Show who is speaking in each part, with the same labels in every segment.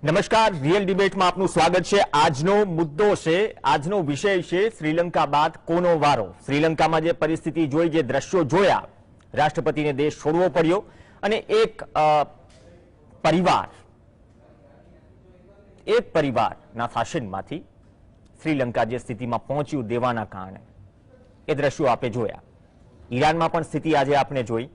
Speaker 1: નમસ્કાર, રિયલ ડિબેટમાં આપનું સ્વાગત છે। આજનો મુદ્દો છે, આજનો વિષય છે શ્રીલંકા બાદ કોનો વારો। શ્રીલંકામાં જે પરિસ્થિતિ જોઈ, જે દ્રશ્યો જોયા, રાષ્ટ્રપતિને દેશ છોડવો પડ્યો અને એક પરિવારના શાસનમાંથી શ્રીલંકા જે સ્થિતિમાં પહોંચ્યું દેવાના કારણે એ દ્રશ્યો આપણે જોયા। ઈરાનમાં પણ સ્થિતિ આજે આપણે જોઈ।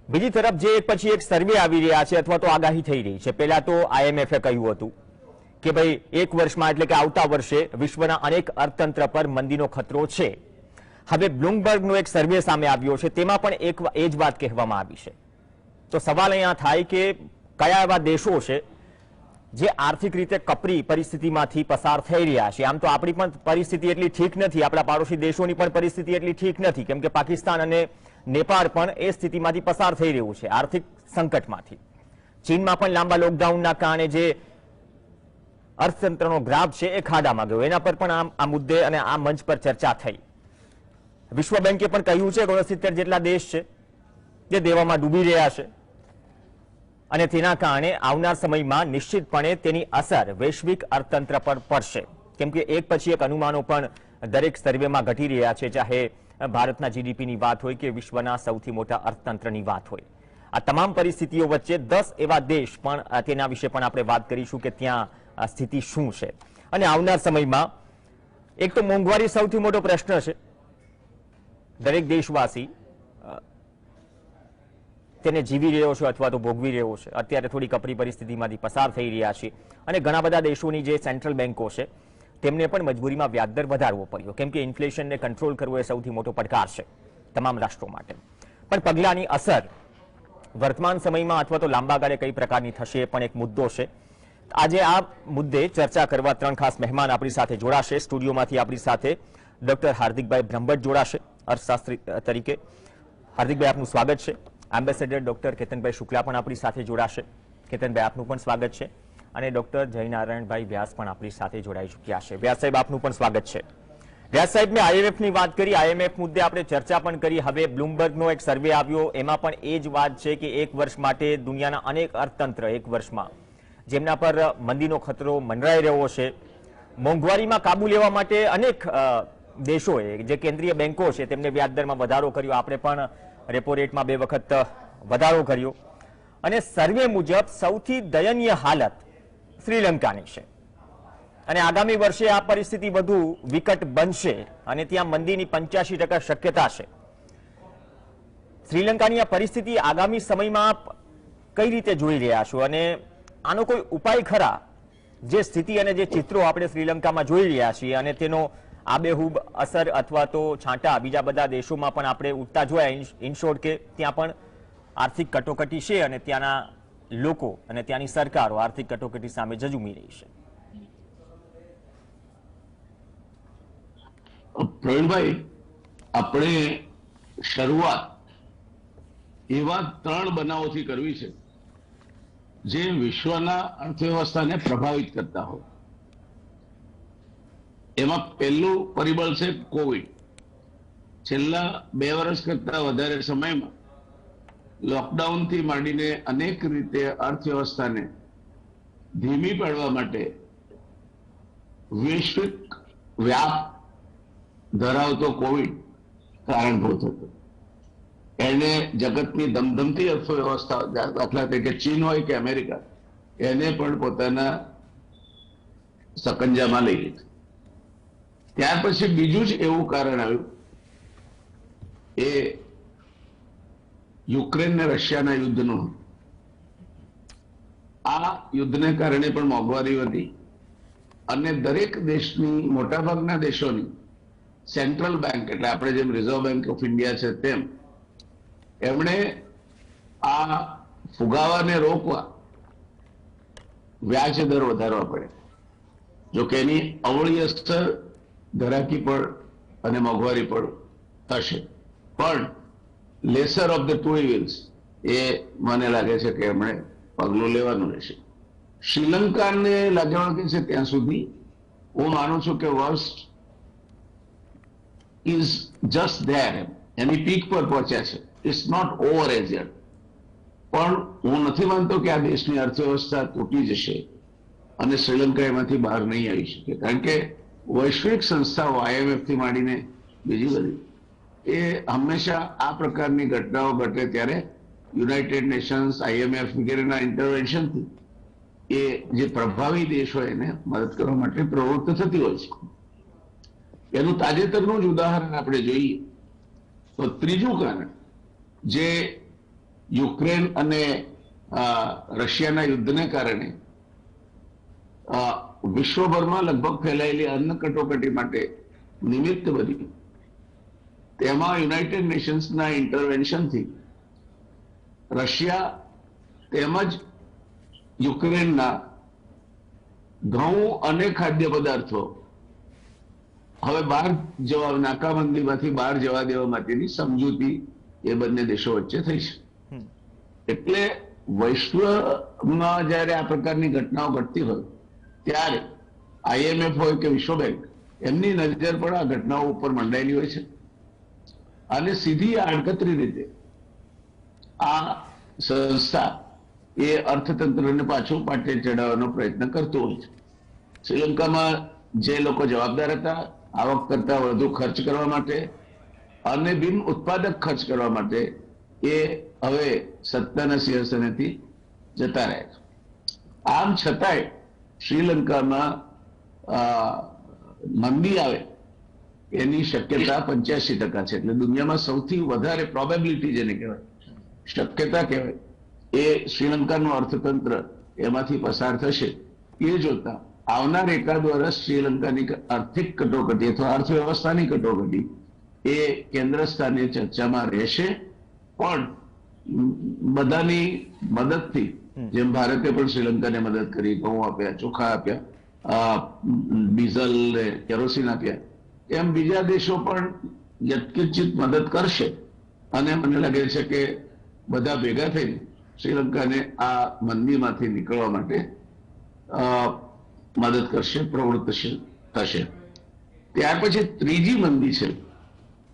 Speaker 1: બીજી તરફ જે એક પછી એક સર્વે આવી રહ્યા છે અથવા તો આગાહી થઈ રહી છે। પહેલા તો આઈએમએફે કહ્યું હતું કે ભાઈ એક વર્ષમાં એટલે કે આવતા વર્ષે વિશ્વના અનેક અર્થતંત્ર પર મંદીનો ખતરો છે। હવે બ્લુમબર્ગનો એક સર્વે સામે આવ્યો છે, તેમાં પણ એ જ વાત કહેવામાં આવી છે। તો સવાલ અહીંયા થાય કે કયા એવા દેશો છે જે આર્થિક રીતે કપરી પરિસ્થિતિમાંથી પસાર થઈ રહ્યા છે। આમ તો આપણી પણ પરિસ્થિતિ એટલી ઠીક નથી, આપણા પાડોશી દેશોની પણ પરિસ્થિતિ એટલી ઠીક નથી, કેમ કે પાકિસ્તાન અને નેપાળ પણ એ સ્થિતિમાંથી પસાર થઈ રહ્યું છે, આર્થિક સંકટમાંથી। ચીનમાં પણ લાંબા લોકડાઉનના કારણે જે અર્થતંત્રનો ગ્રાફ છે એ ખાડામાં ગયો, એના પર પણ આ મુદ્દે અને આ મંચ પર ચર્ચા થઈ। વિશ્વ બેંકે પણ કહ્યું છે કે 69 જેટલા દેશ છે જે દેવામાં ડૂબી રહ્યા છે અને તેના કારણે આવનાર સમયમાં નિશ્ચિતપણે તેની અસર વૈશ્વિક અર્થતંત્ર પર પડશે, કેમ કે એક પછી એક અનુમાનો પણ દરેક સર્વેમાં ઘટી રહ્યા છે, ચાહે ભારતના જીડીપીની વાત હોય કે વિશ્વના સૌથી મોટા અર્થતંત્રની વાત હોય। આ તમામ પરિસ્થિતિઓ વચ્ચે 10 એવા દેશ પણ તેના વિશે પણ આપણે વાત કરીશું કે ત્યાં સ્થિતિ શું છે અને આવનાર સમયમાં એક તો મોંઘવારી સૌથી મોટો પ્રશ્ન છે। દરેક દેશવાસી તેને જીવી રહ્યો છે અથવા તો ભોગવી રહ્યો છે। અત્યારે થોડી કપરી પરિસ્થિતિમાંથી પસાર થઈ રહ્યા છે અને ઘણા બધા દેશોની જે સેન્ટ્રલ બેન્કો છે તેમને પણ મજબૂરીમાં વ્યાજદર વધારવો પડ્યો, કેમ કે ઇન્ફ્લેશનને કંટ્રોલ કરવો એ સૌથી મોટો પડકાર છે તમામ રાષ્ટ્રો માટે। પણ પગલાંની અસર વર્તમાન સમયમાં અથવા તો લાંબા ગાળે કઈ પ્રકારની થશે એ પણ એક મુદ્દો છે। આજે આ મુદ્દે ચર્ચા કરવા 3 ખાસ મહેમાન આપણી સાથે જોડાશે। સ્ટુડિયોમાંથી આપણી સાથે ડોક્ટર હાર્દિકભાઈ બ્રહ્મભટ્ટ જોડાશે અર્થશાસ્ત્રી તરીકે। હાર્દિકભાઈ, આપનું સ્વાગત છે। એમ્બેસેડર ડોક્ટર કેતનભાઈ શુક્લા પણ આપણી સાથે જોડાશે। કેતનભાઈ, આપનું પણ સ્વાગત છે। અને ડોક્ટર જયનારાયણભાઈ વ્યાસ પણ આપણી સાથે જોડાઈ ચૂક્યા છે। વ્યાસ સાહેબ, આપનું પણ સ્વાગત છે। વ્યાસ સાહેબ, મેં આઈએમએફની વાત કરી, આઈએમએફ મુદ્દે આપણે ચર્ચા પણ કરી। હવે બ્લુમબર્ગનો એક સર્વે આવ્યો, એમાં પણ એ જ વાત છે કે એક વર્ષ માટે દુનિયાના અનેક અર્થતંત્ર એક વર્ષમાં જેમના પર મંદીનો ખતરો મંડરાઈ રહ્યો છે, મોંઘવારીમાં કાબુ લેવા માટે અનેક દેશોએ જે કેન્દ્રીય બેન્કો છે તેમને વ્યાજદરમાં વધારો કર્યો, આપણે પણ રેપો રેટમાં 2 વખત વધારો કર્યો અને સર્વે મુજબ સૌથી દયનીય હાલત શ્રીલંકાની છે અને આગામી વર્ષે આ પરિસ્થિતિ વધુ વિકટ બનશે અને ત્યાં મંદીની 85% શક્યતા છે। શ્રીલંકાની આ પરિસ્થિતિ આગામી સમયમાં આપ કઈ રીતે જોઈ રહ્યા છો અને આનો કોઈ ઉપાય ખરા? જે સ્થિતિ અને જે ચિત્રો આપણે શ્રીલંકામાં જોઈ રહ્યા છીએ અને તેનો આબેહૂબ અસર અથવા તો છાંટા બીજા બધા દેશોમાં પણ આપણે ઉઠતા જોયા, ઇન શોર્ટ કે ત્યાં પણ આર્થિક કટોકટી છે અને ત્યાંના લોકો અને ત્યાંની સરકારો આર્થિક કટોકટી સામે ઝઝૂમી રહી છે।
Speaker 2: પ્રવીણભાઈ, આપણે શરૂઆત એવા 3 બનાવોથી કરવી છે જે વિશ્વના અર્થવ્યવસ્થાને પ્રભાવિત કરતા હોય। એમાં પહેલું પરિબળ છે કોવિડ। છેલ્લા 2 વર્ષ કરતા વધારે સમયમાં લોકડાઉનથી માંડીને અનેક રીતે અર્થવ્યવસ્થાને ધીમી પાડવા માટે વૈશ્વિક વ્યાપ ધરાવતો કોવિડ કારણભૂત હતો। એને જગતની ધમધમતી અર્થવ્યવસ્થા, દાખલા તરીકે ચીન હોય કે અમેરિકા, એને પણ પોતાના સકંજામાં લઈ લીધું। ત્યાર પછી બીજું જ એવું કારણ આવ્યું, એ યુક્રેન ને રશિયાના યુદ્ધનું। આ યુદ્ધને કારણે પણ મોંઘવારી વધી અને દરેક દેશની, મોટાભાગના દેશોની સેન્ટ્રલ બેંક, એટલે આપણે જેમ રિઝર્વ બેંક ઓફ ઇન્ડિયા છે તેમ, એમણે આ ફુગાવાને રોકવા વ્યાજ દર વધારવા પડે। જો કે એની અવળી અસર ઘરાકી પર અને મોંઘવારી પર થશે, પણ લેસર ઓફ ધ 2 ઇવિલ્સ એ મને લાગે છે કે એમણે પગલું લેવાનું રહેશે। શ્રીલંકાને લાગેવળ કે છે ત્યાં સુધી હું માનું છું કે worst is just there, any peak પર પહોંચ્યા છે। ઇટ્સ નોટ ઓવર એઝ યet, પણ હું નથી માનતો કે આ દેશની અર્થવ્યવસ્થા તૂટી જશે અને શ્રીલંકા એમાંથી બહાર નહીં આવી શકે, કારણ કે વૈશ્વિક સંસ્થાઓ IMF થી માંડીને બીજી બધી એ હંમેશા આ પ્રકારની ઘટનાઓ ઘટે ત્યારે યુનાઇટેડ નેશન્સ, IMF વગેરેના ઇન્ટરવેન્શનથી એ જે પ્રભાવી દેશ હોય એને મદદ કરવા માટે પ્રવૃત્ત થતી હોય છે. એનું તાજેતરનું જ ઉદાહરણ આપણે જોઈએ તો ત્રીજું કારણ જે યુક્રેન અને રશિયાના યુદ્ધને કારણે વિશ્વભરમાં લગભગ ફેલાયેલી અન્ન કટોકટી માટે નિમિત્ત બન્યું, તેમાં યુનાઇટેડ નેશન્સના ઇન્ટરવેન્શનથી રશિયા તેમજ યુક્રેનના ઘઉં અને ખાદ્ય પદાર્થો હવે બહાર જવા, નાકાબંધીમાંથી બહાર જવા દેવા માટેની સમજૂતી એ બંને દેશો વચ્ચે થઈ છે. એટલે વૈશ્વમાં જયારે આ પ્રકારની ઘટનાઓ ઘટતી હોય ત્યારે IMF હોય કે વિશ્વ બેંક, એમની નજર પણ આ ઘટનાઓ ઉપર મંડાયેલી હોય છે અને સીધી આડકતરી રીતે આ સંસ્થા એ અર્થતંત્રને પાછું પાટે ચડાવવાનો પ્રયત્ન કરતું હોય છે. શ્રીલંકામાં જે લોકો જવાબદાર હતા આવક કરતા વધુ ખર્ચ કરવા માટે અને બિન ઉત્પાદક ખર્ચ કરવા માટે એ હવે સત્તાના સિંહાસનેથી જતા રહ્યા છે. આમ છતાંય શ્રીલંકામાં મંદી આવે એની શક્યતા 85% છે. એટલે દુનિયામાં સૌથી વધારે પ્રોબેબિલિટી જેને કહેવાય, શક્યતા કહેવાય, એ શ્રીલંકાનું અર્થતંત્ર એમાંથી પસાર થશે. એ જોતા આવનાર એકાદ વર્ષ શ્રીલંકાની આર્થિક કટોકટી અથવા અર્થવ્યવસ્થાની કટોકટી એ કેન્દ્ર સ્થાને ચર્ચામાં રહેશે. પણ બધાની મદદથી, જેમ ભારતે પણ શ્રીલંકાને મદદ કરી, ઘઉં આપ્યા, ચોખા આપ્યા, ડીઝલ ને કેરોસીન આપ્યા, એમ બીજા દેશો પણ યથકિંચિત મદદ કરશે અને મને લાગે છે કે બધા ભેગા થઈને શ્રીલંકાને આ મંદીમાંથી નીકળવા માટે મદદ કરશે, પ્રવૃત્ત થશે. ત્યાર પછી ત્રીજી મંદી છે,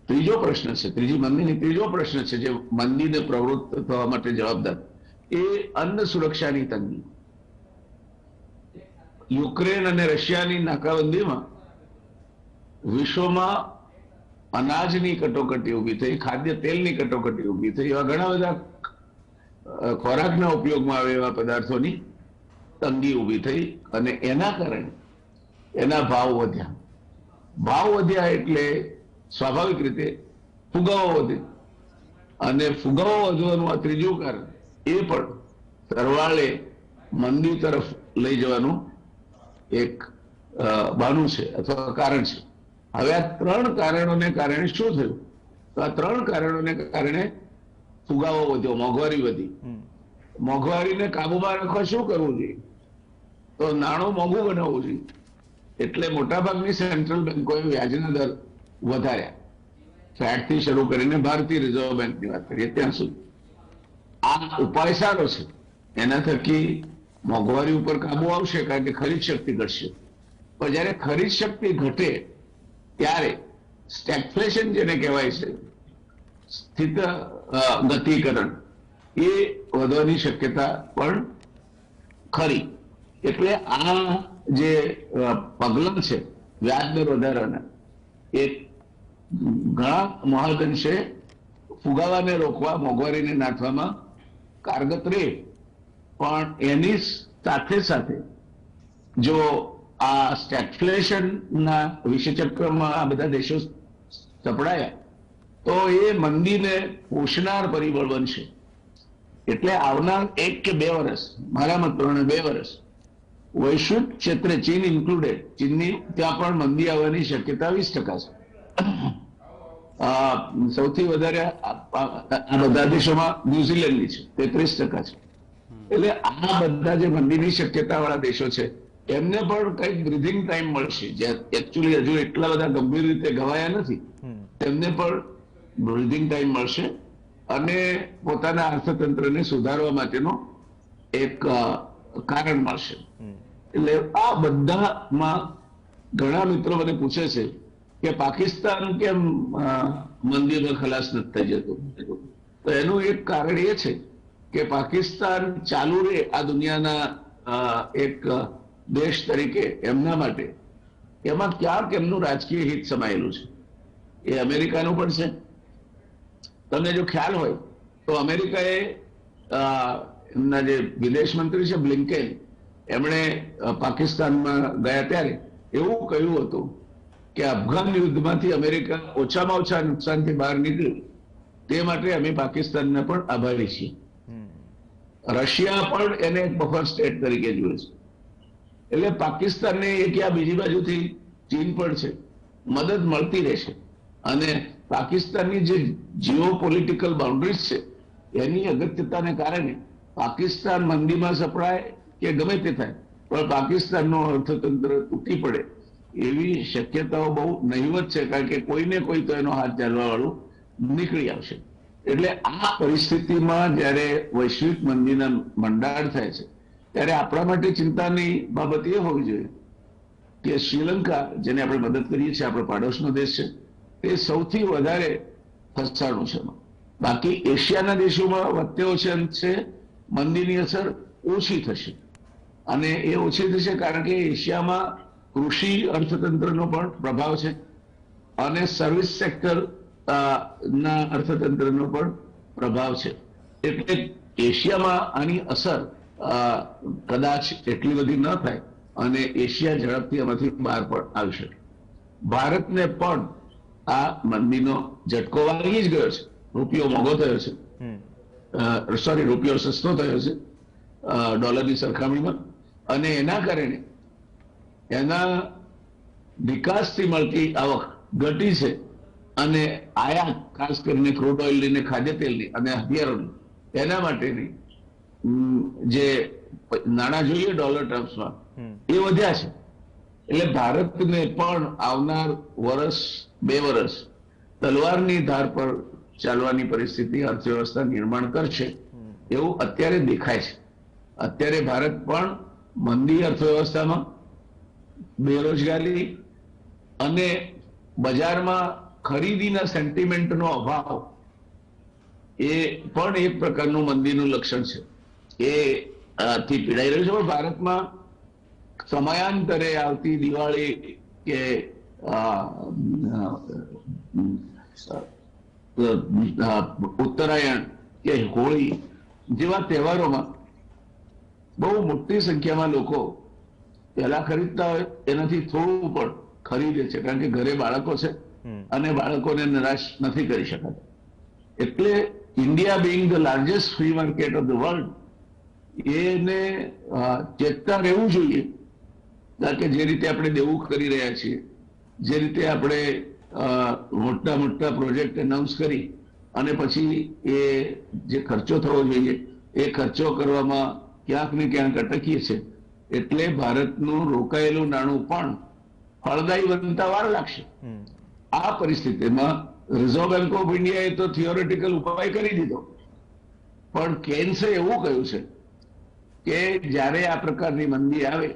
Speaker 2: ત્રીજો પ્રશ્ન છે, ત્રીજી મંદીની ત્રીજો પ્રશ્ન છે જે મંદીને પ્રવૃત્ત થવા માટે જવાબદાર, એ અન્ન સુરક્ષાની તંગી. યુક્રેન અને રશિયાની નાકાબંધીમાં વિશ્વમાં અનાજની કટોકટી ઉભી થઈ, ખાદ્ય તેલની કટોકટી ઉભી થઈ, એવા ઘણા બધા ખોરાકના ઉપયોગમાં આવે એવા પદાર્થોની તંગી ઉભી થઈ અને એના કારણે એના ભાવ વધ્યા. ભાવ વધ્યા એટલે સ્વાભાવિક રીતે ફુગાવો વધે અને ફુગાવો વધવાનું આ ત્રીજું કારણ એ પણ સરવાળે મંદી તરફ લઈ જવાનું એક બહાનું છે અથવા કારણ છે. હવે આ ત્રણ કારણોને કારણે શું થયું? તો આ ત્રણ કારણોને કારણે ફુગાવો વધ્યો, મોંઘવારી વધી. મોંઘવારીને કાબુમાં રાખવા શું કરવું જોઈએ? તો નાણું મોંઘું બનાવવું જોઈએ. એટલે મોટાભાગની સેન્ટ્રલ બેન્કોએ વ્યાજના દર વધાર્યા, ફેડથી શરૂ કરીને ભારતીય રિઝર્વ બેન્કની વાત કરીએ ત્યાં સુધી. આ ઉપાય સારો છે, એના થકી મોંઘવારી ઉપર કાબુ આવશે, કારણ કે ખરીદ શક્તિ ઘટશે. પણ જયારે ખરીદ શક્તિ ઘટે ત્યારે સ્ટેગફ્લેશન જેને કહેવાય છે, સ્થિત ગતિકરણ, એ વધવાની શક્યતા પણ ખરી. એટલે આ જે પગલાં છે વ્યાજ દર વધારવાના, એ ઘણા મહદઅંશે ફુગાવાને રોકવા, મોંઘવારીને નાથવામાં કારગત રહે. પણ એની સાથે સાથે જો આ સ્ટેગફ્લેશનના વિષચક્રમાં આ બધા દેશો સપડાયા તો એ મંદીને પોષનાર પરિબળ બનશે. એટલે આવનાર 1 કે 2 વર્ષ, મારા મત પ્રમાણે 2 વર્ષ, વૈશ્વિક ક્ષેત્રે ચીન ઇન્ક્લુડેડ, ચીનની ત્યાં પણ મંદી આવવાની શક્યતા 20% છે. સૌથી વધારે આ બધા દેશોમાં ન્યુઝીલેન્ડની છે, 33% છે. એટલે આ બધા જે મંદીની શક્યતા વાળા દેશો છે એમને પણ કંઈક બ્રીધિંગ ટાઈમ મળશે, જે એકચ્યુઅલી હજુ એટલા બધા ગંભીર રીતે ઘવાયા નથી, તેમને પણ બ્રીધિંગ ટાઈમ મળશે અને પોતાના અર્થતંત્રને સુધારવા માટેનો એક કારણ મળશે. એટલે આ બધામાં ઘણા મિત્રો મને પૂછે છે કે પાકિસ્તાન કેમ મંદીમાં ખલાસ નથી થઈ જતું? તો એનું એક કારણ એ છે કે પાકિસ્તાન ચાલુ રહે આ દુનિયાના એક દેશ તરીકે એમના માટે એમાં ક્યાંક એમનું રાજકીય હિત સમાયેલું છે. એ અમેરિકાનું પણ છે. તમને જો ખ્યાલ હોય તો અમેરિકાએ એમના જે વિદેશ મંત્રી છે બ્લિન્કેન, એમણે પાકિસ્તાનમાં ગયા ત્યારે એવું કહ્યું હતું કે અફઘાન યુદ્ધમાંથી અમેરિકા ઓછામાં ઓછા નુકસાનથી બહાર નીકળ્યું, તે માટે અમે પાકિસ્તાનને પણ આભારી છીએ. રશિયા પણ એને એક બફર સ્ટેટ તરીકે જુએ છે. એટલે પાકિસ્તાનને એક આ બીજી બાજુથી ચીન પણ છે, મદદ મળતી રહેશે. અને પાકિસ્તાનની જે જીઓ પોલિટિકલ બાઉન્ડ્રીઝ છે એની અગત્યતાને કારણે પાકિસ્તાન મંદીમાં સપડાય કે ગમે તે થાય, પણ પાકિસ્તાનનું અર્થતંત્ર તૂટી પડે એવી શક્યતાઓ બહુ નહીવત છે, કારણ કે કોઈને કોઈ તો એનો હાથ ચાલવા વાળું નીકળી આવશે. એટલે આ પરિસ્થિતિમાં જ્યારે વૈશ્વિક મંદીના મંડાણ થાય છે ત્યારે આપણા માટે ચિંતાની બાબત એ હોવી જોઈએ કે શ્રીલંકા, જેને આપણે મદદ કરીએ છીએ, આપણો પાડોશનો દેશ છે, તે સૌથી વધારે ફસાણું છે. બાકી એશિયાના દેશોમાં વધતે ઓછે અંશે મંદીની અસર ઓછી થશે. અને એ ઓછી થશે કારણ કે એશિયામાં કૃષિ અર્થતંત્રનો પણ પ્રભાવ છે અને સર્વિસ સેક્ટર ના અર્થતંત્રનો પણ પ્રભાવ છે. એટલે એશિયામાં આની અસર કદાચ એટલી બધી ન થાય અને એશિયા ઝડપથી આમાંથી બહાર પણ આવી શકે. ભારતને પણ આ મંદીનો ઝટકો વાગી જ ગયો છે. રૂપિયો મોંઘો થયો છે, રૂપિયો સસ્તો થયો છે ડોલરની સરખામણીમાં, અને એના કારણે એના વિકાસથી મળતી આવક ઘટી છે અને આયાત ખાસ કરીને ક્રૂડ ઓઇલની ને ખાદ્ય તેલની અને હથિયારોની એના માટેની જે નાણાં જોઈએ ડોલર ટર્મ્સમાં એ વધ્યા છે. એટલે ભારતને પણ આવનાર વર્ષ 2 વર્ષ તલવારની ધાર પર ચાલવાની પરિસ્થિતિ અર્થવ્યવસ્થા નિર્માણ કરશે એવું અત્યારે દેખાય છે. અત્યારે ભારત પણ મંદી અર્થવ્યવસ્થામાં, બેરોજગારી અને બજારમાં ખરીદીના સેન્ટિમેન્ટનો અભાવ એ પણ એક પ્રકારનું મંદીનું લક્ષણ છે. એ થી પીડાઈ રહ્યું છે. પણ ભારતમાં સમયાંતરે આવતી દિવાળી કે ઉત્તરાયણ કે હોળી જેવા તહેવારોમાં બહુ મોટી સંખ્યામાં લોકો પહેલા ખરીદતા હોય એનાથી થોડું પણ ખરીદે છે, કારણ કે ઘરે બાળકો છે અને બાળકોને નિરાશ નથી કરી શકાતા. એટલે India being the largest free market of the world, એને ચેતતા રહેવું જોઈએ. કારણ કે જે રીતે આપણે દેવું કરી રહ્યા છીએ, જે રીતે આપણે મોટા મોટા પ્રોજેક્ટ એનાઉન્સ કરી અને પછી એ જે ખર્ચો થવો જોઈએ એ ખર્ચો કરવામાં ક્યાંક ને ક્યાંક અટકીએ છે. એટલે ભારતનું રોકાયેલું નાણું પણ ફળદાયી બનતા વાર લાગશે. આ પરિસ્થિતિમાં રિઝર્વ બેંક ઓફ ઇન્ડિયાએ તો થિયોરેટિકલ ઉપાય કરી દીધો, પણ કેન્સે એવું કહ્યું છે કે જ્યારે આ પ્રકારની મંદી આવે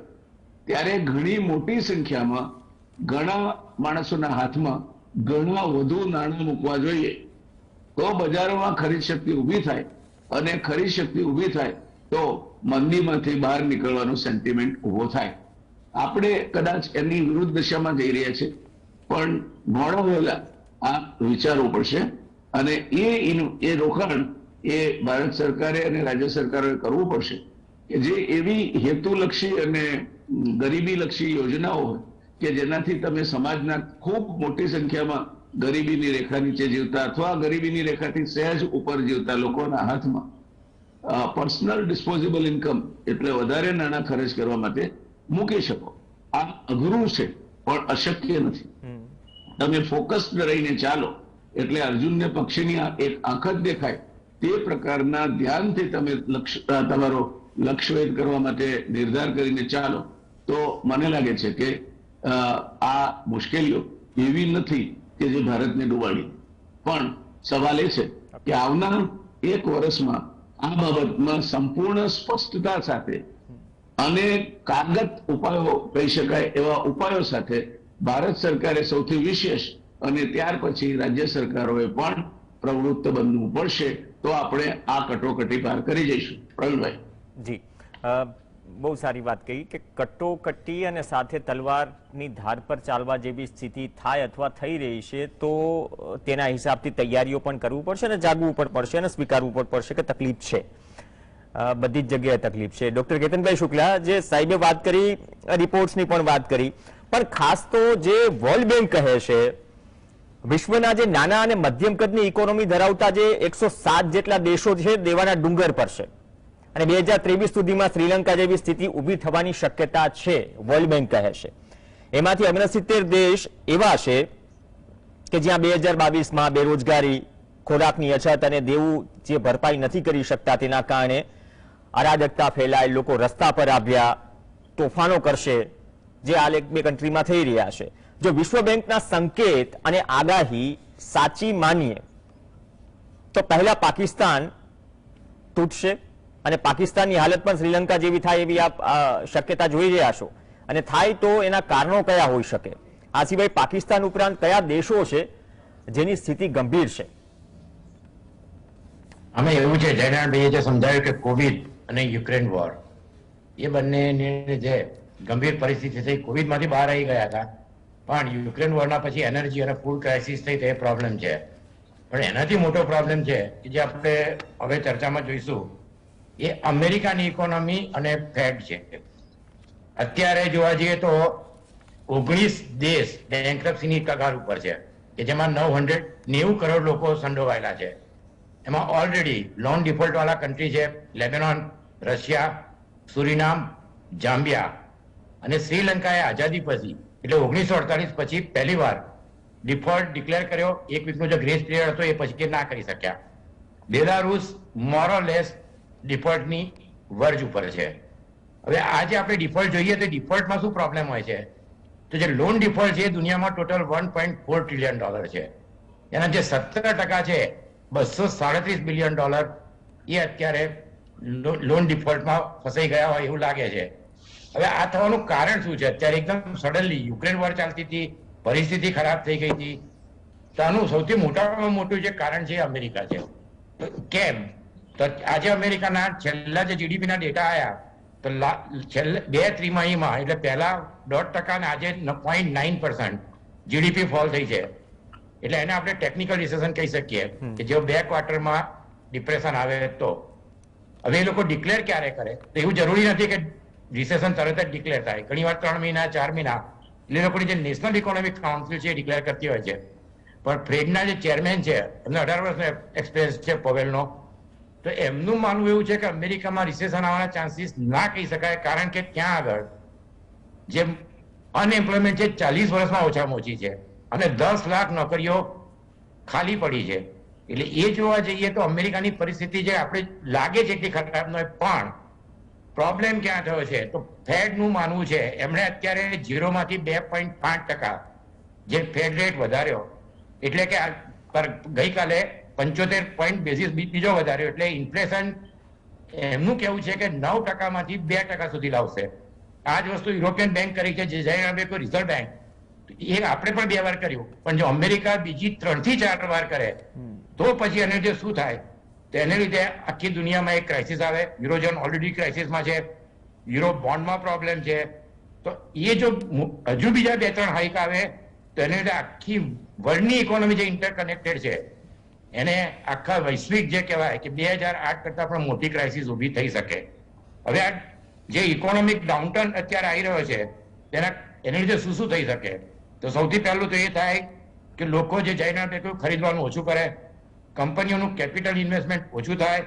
Speaker 2: ત્યારે ઘણી મોટી સંખ્યામાં ઘણા માણસોના હાથમાં ઘણા વધુ નાણાં મૂકવા જોઈએ, તો બજારોમાં ખરીદ શક્તિ ઊભી થાય, અને ખરીદ શક્તિ ઊભી થાય તો મંદીમાંથી બહાર નીકળવાનો સેન્ટિમેન્ટ ઊભો થાય. આપણે કદાચ એની વિરુદ્ધ દિશામાં જઈ રહ્યા છીએ, પણ મોડા વહેલા આ વિચારવું પડશે. અને એ રોકાણ એ ભારત સરકારે અને રાજ્ય સરકારોએ કરવું પડશે કે જે એવી હેતુલક્ષી અને ગરીબીલક્ષી યોજનાઓ હોય કે જેનાથી તમે સમાજના ખૂબ મોટી સંખ્યામાં ગરીબીની રેખા નીચે જીવતા અથવા ગરીબીની રેખાથી સહેજ ઉપર જીવતા લોકોના હાથમાં પર્સનલ ડિસ્પોઝેબલ ઇન્કમ એટલે વધારે નાણાં ખર્ચ કરવા માટે મૂકી શકો. આ અઘરું છે પણ અશક્ય નથી. તમે ફોકસ્ડ રહીને ચાલો એટલે અર્જુનને પક્ષીની એક આંખ જ દેખાય તે પ્રકારના ધ્યાનથી તમે તમારો લક્ષ્યવેધ કરવા માટે નિર્ધાર કરીને ચાલો તો મને લાગે છે કે આ મુશ્કેલીઓ એવી નથી કે જે ભારતને ડૂબાડી. પણ સવાલ એ છે કે આવનાર 1 વર્ષમાં આ બાબતમાં સંપૂર્ણ સ્પષ્ટતા સાથે અને કાગત ઉપાયો કહી શકાય એવા ઉપાયો સાથે ભારત સરકારે સૌથી વિશેષ અને ત્યાર પછી રાજ્ય સરકારોએ પણ પ્રવૃત્ત બનવું પડશે, તો આપણે આ કટોકટી પાર કરી જઈશું. પ્રવીણભાઈ.
Speaker 1: જી, બહુ સારી વાત કહી કે કટોકટી અને સાથે તલવારની ધાર પર ચાલવા જેવી સ્થિતિ થાય અથવા થઈ રહી છે તો તેના હિસાબથી તૈયારીઓ પણ કરવું પડશે અને જાગવું પણ પડશે અને સ્વીકારવું પણ પડશે કે તકલીફ છે, બધી જ જગ્યાએ તકલીફ છે. ડોક્ટર કેતનભાઈ શુક્લા, જે સાહેબે વાત કરી, રિપોર્ટ્સની પણ વાત કરી, પણ ખાસ તો જે વર્લ્ડ બેંક કહે છે વિશ્વના જે નાના અને મધ્યમ કદની ઇકોનોમી ધરાવતા જે 107 જેટલા દેશો છે દેવાના ડુંગર પર છે અને 2023 સુધીમાં શ્રીલંકા જેવી સ્થિતિ ઊભી થવાની શક્યતા છે, વર્લ્ડ બેંક કહે છે. એમાંથી 69 દેશ એવા છે કે જ્યાં 2022માં બેરોજગારી, ખોરાકની અછત અને દેવું જે ભરપાઈ નથી કરી શકતા તેના કારણે અરાજકતા ફેલાય, લોકો રસ્તા પર આવ્યા, તોફાનો કરશે, જે આ બે કન્ટ્રીમાં થઈ રહ્યા છે. જો વિશ્વ બેંકના સંકેત અને આગાહી સાચી માનીએ તો પહેલા પાકિસ્તાન તૂટશે અને પાકિસ્તાનની હાલત પણ શ્રીલંકા જેવી થાય એવી આપ શક્યતા જોઈ રહ્યા છો, અને થાય તો એના કારણો કયા હોઈ શકે? આ સિવાય પાકિસ્તાન ઉપરાંત કયા દેશો છે જેની સ્થિતિ ગંભીર છે?
Speaker 3: અમે એવું છે, જયનારાયણભાઈએ જે સમજાવ્યું કે કોવિડ અને યુક્રેન વોર, એ બંનેને જે ગંભીર પરિસ્થિતિ થઈ, કોવિડમાંથી બહાર આવી ગયા હતા, પણ યુક્રેન વોરના પછી એનર્જી અને ફૂડ ક્રાઇસિસ થઈ, તે પ્રોબ્લેમ છે. પણ એનાથી મોટો પ્રોબ્લેમ છે કે જે આપણે હવે ચર્ચામાં જોઈશું, એ અમેરિકાની ઇકોનોમી અને ફેડ છે. અત્યારે જોવા જઈએ તો 19 દેશ બેંકરપ્સીની કગાર ઉપર છે કે જેમાં 990 કરોડ લોકો સંડોવાયેલા છે. એમાં ઓલરેડી લોન ડિફોલ્ટ વાળા કન્ટ્રી છે લેબેનોન, રશિયા, સુરીનામ, જામ્બિયા અને શ્રીલંકાએ આઝાદી પછી એટલે 1948 પછી પહેલીવાર ડિફોલ્ટ ડિક્લેર કર્યો. એક વીકનો જે ગ્રેસ પીરિયડ હતો એ પછી ના કરી શક્યા. બેલારુસ મોરલેસ ડિફોલ્ટની વર્જ ઉપર છે. હવે આજે આપણે ડિફોલ્ટ જોઈએ તો ડિફોલ્ટમાં શું પ્રોબ્લેમ હોય છે? તો જે લોન ડિફોલ્ટ છે એ દુનિયામાં ટોટલ $1.4 ટ્રિલિયન છે. એના જે 17% છે $237 બિલિયન એ અત્યારે લોન ડિફોલ્ટમાં ફસાઈ ગયા હોય એવું લાગે છે. હવે આ થવાનું કારણ શું છે? અત્યારે એકદમ સડનલી યુક્રેન વોર ચાલતી હતી, પરિસ્થિતિ ખરાબ થઈ ગઈ હતી, તો આનું સૌથી મોટામાં મોટું જે કારણ છે અમેરિકા છે. કેમ? તો આજે અમેરિકાના છેલ્લા જે જીડીપીના ડેટા આવ્યા તો છેલ્લા 2 ત્રિમાહીમાં એટલે પહેલા 0.5% અને આજે 0.9% જીડીપી ફોલ થઈ છે. એટલે એને આપણે ટેકનિકલ રિસેશન કહી શકીએ કે જો 2 ક્વાર્ટરમાં ડિપ્રેશન આવે તો. હવે એ લોકો ડિક્લેર ક્યારે કરે? તો એવું જરૂરી નથી કે રિસેશન તરત જ ડિક્લેર થાય. ઘણી વાર 3 મહિના 4 મહિના એટલે લોકોની જે નેશનલ ઇકોનોમિક કાઉન્સિલ છે એ ડિક્લેર કરતી હોય છે. પણ ફેડના જે ચેરમેન છે એમને 18 વર્ષનો એક્સપિરિયન્સ છે પવેલનો, તો એમનું માનવું એવું છે કે અમેરિકામાં રિસેશન આવવાના ચાન્સીસ ના કહી શકાય, કારણ કે ત્યાં આગળ જે અનએમ્પ્લોયમેન્ટ છે 40 વર્ષમાં ઓછામાં ઓછી છે અને 10 લાખ નોકરીઓ ખાલી પડી છે. એટલે એ જોવા જઈએ તો અમેરિકાની પરિસ્થિતિ જે આપણે લાગે છે એટલી ખરાબ ન હોય, પણ પ્રોબ્લેમ ક્યાં થયો છે? તો ફેડનું માનવું છે, એમણે અત્યારે 0માંથી 2.5% જે ફેડ રેટ વધાર્યો, એટલે કે ગઈકાલે 75 પોઈન્ટ બેઝિસ બીજો વધાર્યો, એટલે ઇન્ફ્લેશન એમનું કેવું છે કે 9%માંથી 2% સુધી લાવશે. આ જ વસ્તુ યુરોપિયન બેંક કરી છે, જે રિઝર્વ બેંક, એ આપણે પણ 2 વાર કર્યું. પણ જો અમેરિકા બીજી 3 થી 4 વાર કરે તો પછી એને જે શું થાય? તો એને લીધે આખી દુનિયામાં એક ક્રાઇસિસ આવે. યુરોઝોન ઓલરેડી ક્રાઇસિસમાં છે, યુરો બોન્ડમાં પ્રોબ્લેમ છે. તો એ જો હજુ બીજા 2-3 હાઈક આવે તો એને લીધે આખી વર્લ્ડની ઇકોનોમી જે ઇન્ટરકનેક્ટેડ છે એને આખા વૈશ્વિક જે કહેવાય કે 2008 કરતા પણ મોટી ક્રાઇસિસ ઊભી થઈ શકે. હવે આ જે ઇકોનોમિક ડાઉનટર્ન અત્યારે આવી રહ્યો છે એને લીધે શું શું થઈ શકે? તો સૌથી પહેલું તો એ થાય કે લોકો જે જઈને ખરીદવાનું ઓછું કરે, કંપનીઓનું કેપિટલ ઇન્વેસ્ટમેન્ટ ઓછું થાય,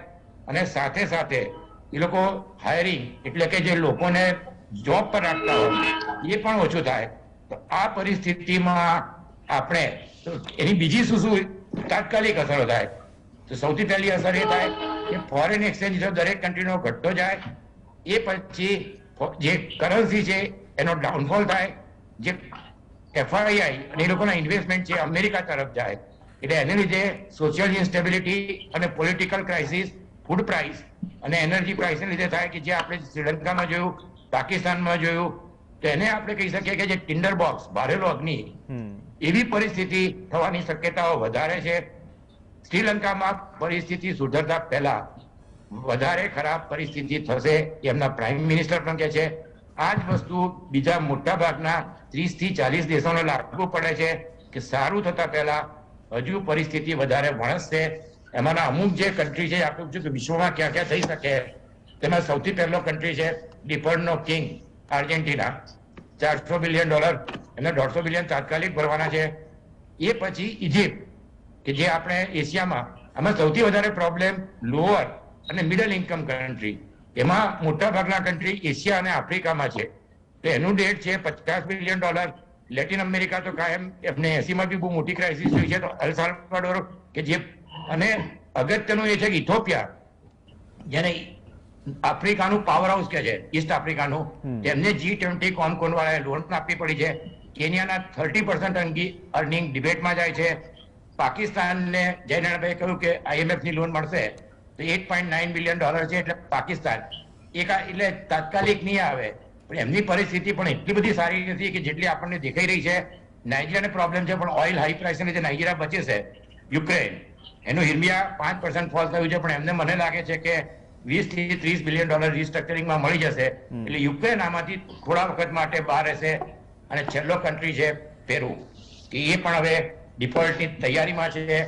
Speaker 3: અને સાથે સાથે એ લોકો હાયરિંગ એટલે કે જે લોકોને જોબ પર રાખતા હોય એ પણ ઓછું થાય. તો આ પરિસ્થિતિમાં આપણે એની બીજી શું શું તાત્કાલિક અસરો થાય? તો સૌથી પહેલી અસર એ થાય કે ફોરેન એક્સચેન્જ દરેક કન્ટ્રીનો ઘટતો જાય, એ પછી જે કરન્સી છે એનો ડાઉનફોલ થાય, જે FII અને એ લોકોના ઇન્વેસ્ટમેન્ટ છે અમેરિકા તરફ જાય. એટલે એને લીધે સોશિયલ ઇન્સ્ટેબિલિટી અને પોલિટિકલ ક્રાઇસિસ, ફૂડ પ્રાઇસ અને એનર્જી પ્રાઇસને લીધે થાય, કે જે આપણે શ્રીલંકામાં જોયું, પાકિસ્તાનમાં જોયું. તો એને આપણે કહી શકીએ કે જે ટિન્ડર બોક્સ, બારેલો અગ્નિ, એવી પરિસ્થિતિ થવાની શક્યતાઓ વધારે છે. શ્રીલંકામાં પરિસ્થિતિ સુધરતા પહેલા વધારે ખરાબ પરિસ્થિતિ થશે એમના પ્રાઇમ મિનિસ્ટર પણ કહે છે. આ જ વસ્તુ બીજા મોટા ભાગના 30 થી 40 દેશોને લાગુ પડે છે કે સારું થતા પહેલા હજુ પરિસ્થિતિ વધારે વણસશે. એમાંના અમુક જે કન્ટ્રી છે આપણે પૂછ્યું કે વિશ્વમાં ક્યાં ક્યાં થઈ શકે, તેમાં સૌથી પહેલો કન્ટ્રી છે ડિફોલ્ટનો કિંગ આર્જેન્ટિના, $400 બિલિયન, એમને $150 બિલિયન તાત્કાલિક ભરવાના છે. એ પછી ઇજિપ્ત કે જે આપણે એશિયામાં, આમાં સૌથી વધારે પ્રોબ્લેમ લોઅર અને મિડલ ઇન્કમ કન્ટ્રી, એમાં મોટા ભાગના કન્ટ્રી એશિયા અને આફ્રિકામાં છે. તો એનું ડેટ છે $50 બિલિયન. લેટિન અમેરિકા તો કાયમ એમને 80માં બી બહુ મોટી ક્રાઇસિસ જોઈ છે, તો એલ સાલ્વાડોર કે જે, અને અગત્યનું એ છે કે ઇથોપિયા, જેને આફ્રિકાનું પાવર હાઉસ કે છે, ઈસ્ટ આફ્રિકાનું, તેમને G20 કોમકોન વાળાએ લોન આપવી પડી છે. કેન્યાના 30% અર્નિંગ ડિબેટમાં જાય છે. પાકિસ્તાનને જયનારાયણભાઈ કહ્યું કે IMF ની લોન મળશે તો $8.9 બિલિયન છે, એટલે પાકિસ્તાન એટલે તાત્કાલિક નહીં આવે, પણ એમની પરિસ્થિતિ પણ એટલી બધી સારી નથી કે જેટલી આપણને દેખાઈ રહી છે. નાઇજીરિયાને પ્રોબ્લેમ છે, પણ ઓઇલ હાઈ પ્રાઇસ લીધે નાઇજીરિયા બચે છે. યુક્રેન, એનું હિર્મિયા 5% ફોલ થયું છે, પણ એમને મને લાગે છે કે $20 થી $30 બિલિયન રિસ્ટ્રક્ચરિંગમાં મળી જશે. એટલે યુક્રેન આમાંથી થોડા વખત માટે બહાર રહેશે. અને છેલ્લો કન્ટ્રી છે પેરુ, કે એ પણ હવે ડિફોલ્ટની તૈયારીમાં છે.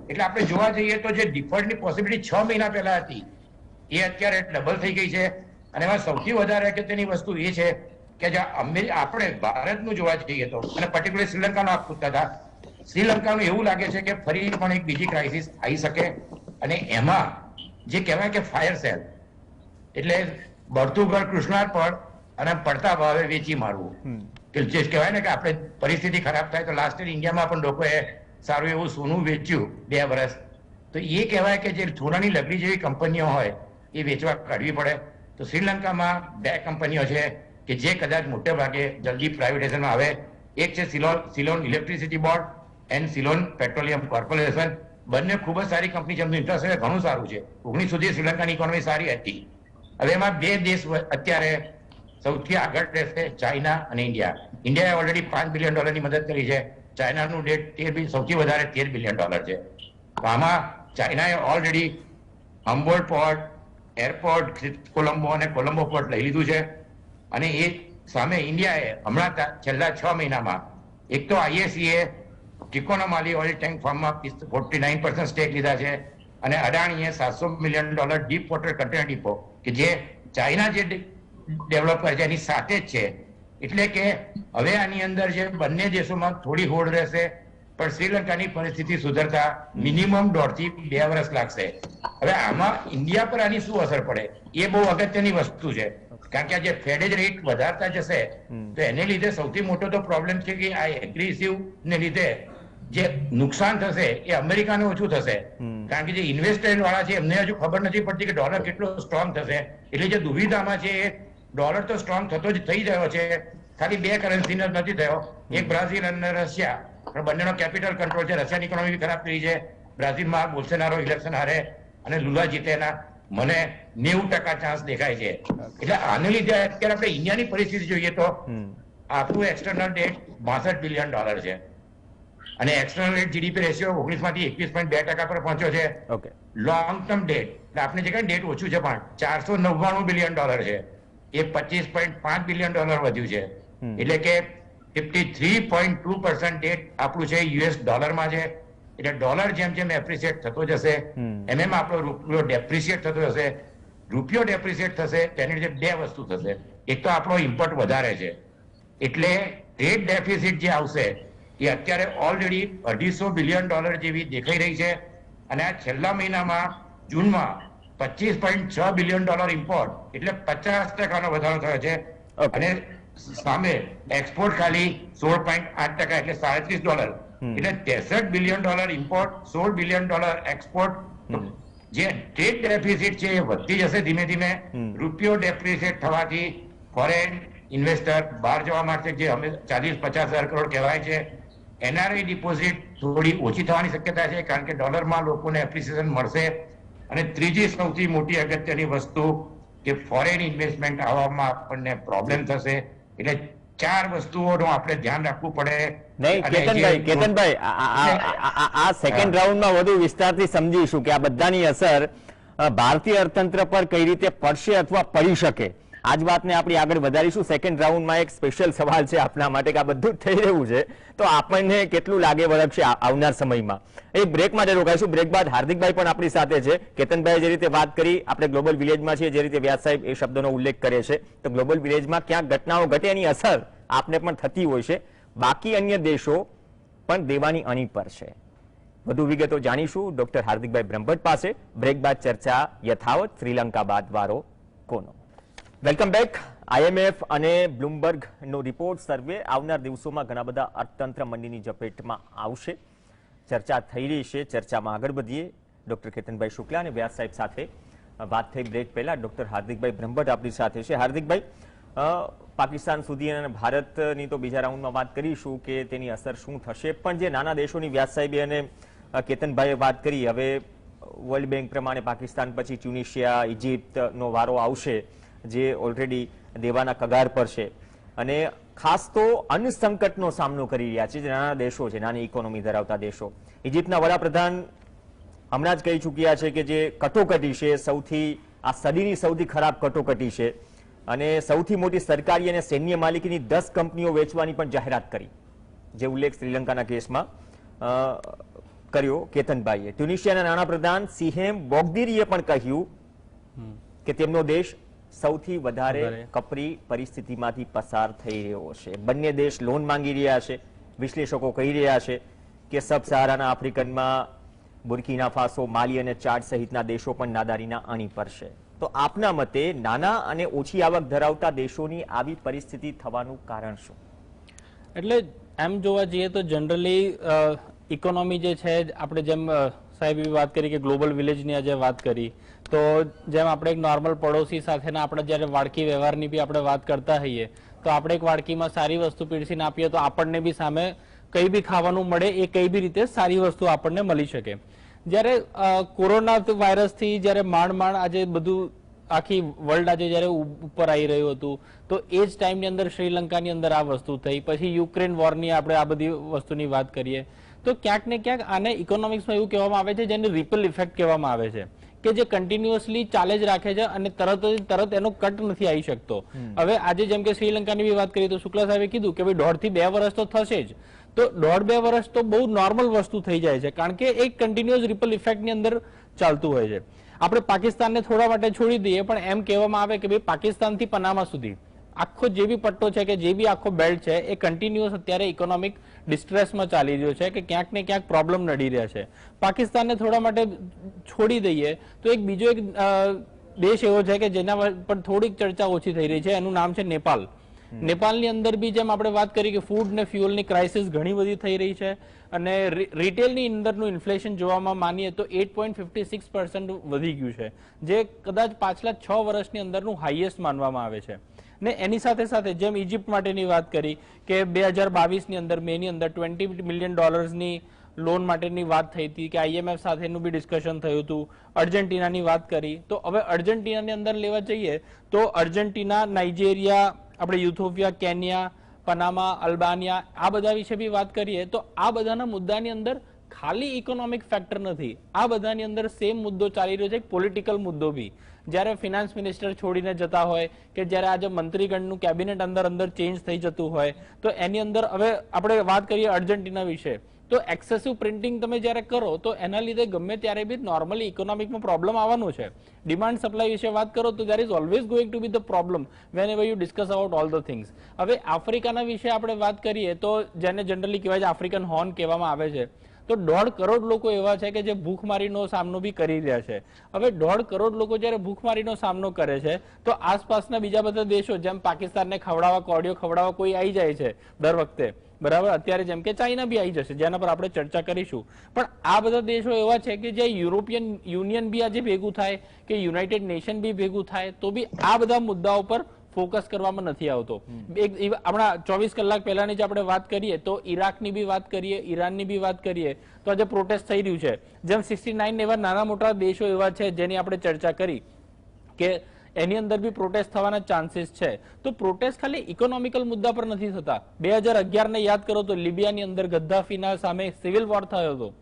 Speaker 3: એટલે આપણે જોવા જઈએ તો જે ડિફોલ્ટની પોસિબિલિટી 6 મહિના પહેલા હતી એ અત્યારે ડબલ થઈ ગઈ છે. અને એમાં સૌથી વધારે અગત્યની વસ્તુ એ છે કે આપણે ભારતનું જોવા જઈએ તો, અને પર્ટિક્યુલર શ્રીલંકાનો આપ પૂછતા હતા, શ્રીલંકાનું એવું લાગે છે કે ફરી પણ એક બીજી ક્રાઇસિસ આવી શકે. અને એમાં જે કહેવાય કે ફાયર સેલ, એટલે બળતું ઘર કૃષ્ણાર્પણ અને પડતા ભાવે વેચી મારવું, કે જે કહેવાય ને કે આપણે પરિસ્થિતિ ખરાબ થાય તો લાસ્ટ યર ઇન્ડિયામાં પણ લોકોએ સારું એવું સોનું વેચ્યું 2 વર્ષ, તો એ કહેવાય કે જે સોનાની લગડી જેવી કંપનીઓ હોય એ વેચવા કાઢવી પડે. તો શ્રીલંકામાં 2 કંપનીઓ છે કે જે કદાચ મોટે ભાગે જલ્દી પ્રાઇવેટાઇઝેશનમાં આવે. એક છે Ceylon electricity board and Ceylon petroleum corporation. બંને ખૂબ જ સારી કંપની છે, એમનું ઇન્ફ્રાસ્ટ્રક્ચર ઘણું સારું છે. 19 સુધી શ્રીલંકાની ઇકોનોમી સારી હતી. હવે એમાં 2 દેશ અત્યારે સૌથી આગળ રહેશે, ચાઇના અને ઇન્ડિયા. ઇન્ડિયાએ ઓલરેડી $5 બિલિયન ની મદદ કરી છે. ચાઇનાનું ડેટ સૌથી વધારે $13 બિલિયન છે. આમાં ચાઇનાએ ઓલરેડી હમ્બોલ્ટ પોર્ટ, એરપોર્ટ કોલંબો અને કોલંબો પોર્ટ લઈ લીધું છે. અને એ સામે ઇન્ડિયાએ હમણાં છેલ્લા 6 મહિનામાં એક તો IACએ ટિકોનોમાલી ઓઇલ ટેન્ક ફાર્મમાં 49% સ્ટેક લીધા છે. અને અડાણીએ $700 million deep water container depot, કે જે ચાઇના જે ડેવલપ કરે છે એની સાથે જ છે. એટલે કે હવે આની અંદર જે બંને દેશોમાં થોડી હોડ રહેશે, પણ શ્રીલંકાની પરિસ્થિતિ સુધરતા મિનિમમ 1.5 થી 2 વર્ષ લાગશે. હવે આમાં ઇન્ડિયા પર આની શું અસર પડે એ બહુ અગત્યની વસ્તુ છે. કારણ કે આ જે ફેડ રેટ વધારતા જશે તો એને લીધે સૌથી મોટો તો પ્રોબ્લેમ છે કે આ એગ્રેસિવ ને લીધે જે નુકસાન થશે એ અમેરિકાને ઓછું થશે. કારણ કે જે ઇન્વેસ્ટમેન્ટ વાળા છે એમને હજુ ખબર નથી પડતી કે ડોલર કેટલો સ્ટ્રોંગ થશે. એટલે જે દુવિધામાં છે એ ડોલર તો સ્ટ્રોંગ થતો જ થઈ ગયો છે, ખાલી 2 કરન્સીનો નથી થયો, એક બ્રાઝિલ અને રશિયા. પણ બંનેનો કેપિટલ કંટ્રોલ છે. રશિયાની ઇકોનોમી બી ખરાબ થઈ છે. બ્રાઝિલમાં બોલ્સોનારો ઇલેક્શન હારે અને લુલા જીતેના મને 90% ચાન્સ દેખાય છે. એટલે આને લીધે અત્યારે આપણે ઇન્ડિયાની પરિસ્થિતિ જોઈએ તો આપણું એક્સટર્નલ ડેટ $62 બિલિયન છે. અને એક્સટર્નલ ડેટ જીડીપી રેશિયો 19 માંથી 21.2% પર પહોંચ્યો છે. લોંગ ટર્મ ડેટ આપણે જે કઈ ડેટ ઓછું છે પણ $499 બિલિયન છે, એ $25.5 બિલિયન વધ્યું છે. એટલે કે 53.2% ડેટ આપણું છે US ડોલરમાં છે. એટલે ડોલર જેમ જેમ એપ્રિશિએટ થતો જશે એમ આપણો રૂપિયો ડેપ્રિશિએટ થતો જશે. રૂપિયો ડેપ્રિશિએટ થશે તેની લીધે 2 વસ્તુ થશે. એક તો આપણો ઇમ્પોર્ટ વધારે છે, એટલે ટ્રેડ ડેફિસિટ જે આવશે એ અત્યારે ઓલરેડી $250 બિલિયન જેવી દેખાઈ રહી છે. અને આ છેલ્લા મહિનામાં જૂનમાં $25.6 બિલિયન ઇમ્પોર્ટ, એટલે 50% વધારો થયો છે. અને સામે એક્સપોર્ટ ખાલી 16.8%, એટલે $37, એટલે $63 બિલિયન ઇમ્પોર્ટ, $16 બિલિયન એક્સપોર્ટ. જે ટ્રેડ ડેફિસિટ છે એ વધતી જશે ધીમે ધીમે. રૂપિયો ડેપ્રિશિએટ થવાથી ફોરેન ઇન્વેસ્ટર બહાર જવા માટે, જે અમે 40-50 હજાર કરોડ કહેવાય છે, NRI ડિપોઝિટ થોડી ઓછી થવાની શક્યતા છે, કારણ કે ડોલરમાં લોકોને એપ્રિસિએશન મળશે. અને ત્રીજી સૌથી મોટી અગત્યની વસ્તુ કે ફોરેન ઇન્વેસ્ટમેન્ટ આવવામાં આપણને પ્રોબ્લેમ થશે. એટલે 4 વસ્તુઓનું આપણે ધ્યાન રાખવું પડે.
Speaker 1: નહીં કેતનભાઈ આ સેકન્ડ રાઉન્ડમાં વધુ વિસ્તારથી સમજીશું કે આ બધાની અસર ભારતીય અર્થતંત્ર પર કઈ રીતે પડશે અથવા પડી શકે, આ જ વાતને આપણે આગળ વધારીશું. સેકન્ડ રાઉન્ડમાં એક સ્પેશિયલ સવાલ છે આપના માટે કે આ બધું જ થઈ રહ્યું છે તો આપણને કેટલું લાગે વળગશે આવનાર સમયમાં. એક બ્રેક માટે રોકાઈશું. બ્રેક બાદ હાર્દિકભાઈ પણ આપણી સાથે છે. કેતનભાઈ જે રીતે વાત કરી, આપણે ગ્લોબલ વિલેજમાં છીએ, જે રીતે વ્યાસ સાહેબ એ શબ્દનો ઉલ્લેખ કરે છે, તો ગ્લોબલ વિલેજમાં ક્યાંક ઘટનાઓ ઘટે એની અસર આપને પણ થતી હોય છે. બાકી અન્ય દેશો પણ દેવાની અણી પર છે. વધુ વિગતો જાણીશું ડોક્ટર હાર્દિકભાઈ બ્રહ્મભટ્ટ પાસે. બ્રેક બાદ ચર્ચા યથાવત. શ્રીલંકા બાદ વારો કોનો. Welcome back. IMF અને બ્લુમબર્ગનો રિપોર્ટ સર્વે આવનાર દિવસોમાં ઘણા બધા અર્થતંત્ર મંદીની ઝપેટમાં આવશે. ચર્ચા થઈ રહી છે. ચર્ચામાં આગળ વધીએ. ડોક્ટર કેતનભાઈ શુક્લા અને વ્યાસ સાહેબ સાથે વાત થઈ બ્રેક પહેલા. ડોક્ટર હાર્દિકભાઈ બ્રહ્મભટ્ટ આપણી સાથે છે. હાર્દિકભાઈ, પાકિસ્તાન સુધી અને ભારતની તો બીજા રાઉન્ડમાં વાત કરીશું કે તેની અસર શું થશે, પણ જે નાના દેશોની વ્યાસ સાહેબે અને કેતનભાઈએ વાત કરી, હવે વર્લ્ડ બેંક પ્રમાણે પાકિસ્તાન પછી ટ્યુનિશિયા, ઇજિપ્તનો વારો આવશે, જે ઓલરેડી દેવાના કગાર પર છે અને ખાસ તો અન્ન સંકટનો સામનો કરી રહ્યા છે જે નાના દેશો છે, નાની ઇકોનોમી ધરાવતા દેશો. ઇજિપ્તના વડાપ્રધાન હમણાં જ કહી ચૂક્યા છે કે જે કટોકટી છે આ સદીની સૌથી ખરાબ કટોકટી છે અને સૌથી મોટી સરકારી અને સૈન્ય માલિકીની 10 કંપનીઓ વેચવાની પણ જાહેરાત કરી, જે ઉલ્લેખ શ્રીલંકાના કેસમાં કર્યો કેતનભાઈએ. ટ્યુનિશિયાના નાણાપ્રધાન સીહેમ બોગદીરીએ પણ કહ્યું કે તેમનો દેશ સૌથી વધારે કપરી પરિસ્થિતિમાંથી પસાર થઈ રહ્યો છે. બંને દેશ લોન માંગી રહ્યા છે. વિશ્લેષકો કહી રહ્યા છે કે સબ સહારાના આફ્રિકનમાં બુર્કિના ફાસો, માલી અને ચાડ સહિતના દેશો પણ નાદારીના અણી પર છે. તો આપના મતે નાના અને ઓછી આવક ધરાવતા દેશોની આવી પરિસ્થિતિ થવાનું કારણ શું?
Speaker 4: એટલે એમ જોવા જઈએ તો જનરલી ઇકોનોમી જે છે, આપણે જેમ સાહેબે વાત કરી કે ગ્લોબલ વિલેજની આજે વાત કરી, તો જેમ આપણે એક નોર્મલ પડોશી સાથેના આપણે જ્યારે વાડકી વ્યવહારની બી આપણે વાત કરતા હોઈએ તો આપણે એક વાડકીમાં સારી વસ્તુ પીરસીને આપીએ તો આપણને બી સામે કઈ બી ખાવાનું મળે, એ કઈ બી રીતે સારી વસ્તુ આપણને મળી શકે. જ્યારે કોરોના વાયરસથી જ્યારે માંડ આજે બધું આખી વર્લ્ડ આજે જ્યારે ઉપર આવી રહ્યું હતું તો એ જ ટાઈમની અંદર શ્રીલંકાની અંદર આ વસ્તુ થઈ. પછી યુક્રેન વોરની આપણે આ બધી વસ્તુની વાત કરીએ તો ક્યાંક ને ક્યાંક આને ઇકોનોમિક્સમાં એવું કહેવામાં આવે છે જેને રિપલ ઇફેક્ટ કહેવામાં આવે છે, કે જે કન્ટિન્યુઅસલી ચાલે જ રાખે છે અને તરત એનો કટ નથી આવી શકતો. હવે આજે જેમ કે શ્રીલંકાની બી વાત કરીએ તો શુક્લા સાહેબે કીધું કે ભાઈ 1.5 થી 2 વર્ષ તો થશે જ, તો 1.5-2 વર્ષ તો બહુ નોર્મલ વસ્તુ થઈ જાય છે, કારણ કે એક કન્ટિન્યુઅસ રિપલ ઇફેક્ટની અંદર ચાલતું હોય છે. આપણે પાકિસ્તાનને થોડા માટે છોડી દઈએ, પણ એમ કહેવામાં આવે કે ભાઈ પાકિસ્તાનથી પનામા સુધી આખો જે બી પટ્ટો છે કે જે બી આખો બેલ્ટ છે એ કન્ટિન્યુઅસ અત્યારે ઇકોનોમિક ડિસ્ટ્રેસમાં ચાલી રહ્યો છે, કે ક્યાંક ને ક્યાંક પ્રોબ્લેમ નડી રહ્યા છે. પાકિસ્તાનને થોડા માટે છોડી દઈએ તો એક બીજો એક દેશ એવો છે કે જેના પર થોડીક ચર્ચા ઓછી થઈ રહી છે, એનું નામ છે નેપાલ. નેપાળની અંદર બી જેમ આપણે વાત કરી કે ફૂડ ને ફ્યુઅલની ક્રાઇસિસ ઘણી બધી થઈ રહી છે અને રિટેલની અંદરનું ઇન્ફ્લેશન જોવામાં માનીએ તો 8.56% વધી ગયું છે, જે કદાચ પાછલા 6 વર્ષની અંદરનું હાઈએસ્ટ માનવામાં આવે છે. ને એની સાથે સાથે જેમ ઇજિપ્ત માટેની વાત કરી કે 2022ની અંદર મેની અંદર $20 મિલિયન લોન માટેની વાત થઈ હતી, કે IMF સાથેનું બી ડિસ્કશન થયું હતું. અર્જેન્ટિનાની વાત કરી તો હવે અર્જેન્ટિનાની અંદર લેવા જઈએ તો અર્જેન્ટિના, નાઇજેરિયા, આપણે યુથોપિયા, કેન્યા, પનામા, અલ્બાનિયા, આ બધા વિશે બી વાત કરીએ તો આ બધાના મુદ્દાની અંદર ખાલી ઇકોનોમિક ફેક્ટર નથી, આ બધાની અંદર સેમ મુદ્દો ચાલી રહ્યો છે, પોલિટિકલ મુદ્દો બી. જ્યારે ફિનાન્સ મિનિસ્ટર છોડીને જતા હોય કે જ્યારે આજે મંત્રીગણનું કેબિનેટ અંદર ચેન્જ થઈ જતું હોય તો એની અંદર હવે આપણે વાત કરીએ અર્જેન્ટિના વિશે તો એક્સેસિવ પ્રિન્ટિંગ તમે જ્યારે કરો તો એના લીધે ગમે ત્યારે બી નોર્મલી ઇકોનોમિકમાં પ્રોબ્લેમ આવવાનો છે. ડિમાન્ડ સપ્લાય વિશે વાત કરો તો there is always going to be the problem whenever you discuss about all the things. હવે આફ્રિકાના વિશે આપણે વાત કરીએ તો જેને જનરલી કહેવાય છે આફ્રિકન હોર્ન કહેવામાં આવે છે, તો 1.5 કરોડ લોકો એવા છે કે જે ભૂખમારીનો સામનો બી કરી રહ્યા છે. હવે 1.5 કરોડ લોકો જ્યારે ભૂખમારીનો સામનો કરે છે તો આસપાસના બીજા બધા દેશો જેમ પાકિસ્તાનને ખવડાવવા, કોડિયો ખવડાવવા કોઈ આવી જાય છે દર વખતે, બરાબર, અત્યારે જેમ કે ચાઇના બી આવી જશે જેના પર આપણે ચર્ચા કરીશું. પણ આ બધા દેશો એવા છે કે જે યુરોપિયન યુનિયન બી આજે ભેગું થાય કે યુનાઇટેડ નેશન બી ભેગું થાય તો બી આ બધા મુદ્દાઓ પર ફોકસ કરવામાં નથી આવતો. હમણાં 24 કલાક પહેલાની જ આપણે વાત કરીએ તો ઈરાકની બી વાત કરીએ, ઈરાનની બી વાત કરીએ તો આજે પ્રોટેસ્ટ થઈ રહ્યું છે. જેમ 69 એવા નાના મોટા દેશો એવા છે જેની આપણે ચર્ચા કરી કે એની અંદર બી પ્રોટેસ્ટ થવાના ચાન્સીસ છે. તો પ્રોટેસ્ટ ખાલી ઇકોનોમિકલ મુદ્દા પર નથી થતા. 2011ને યાદ કરો તો લિબિયાની અંદર ગદ્દાફીના સામે સિવિલ વોર થયો હતો,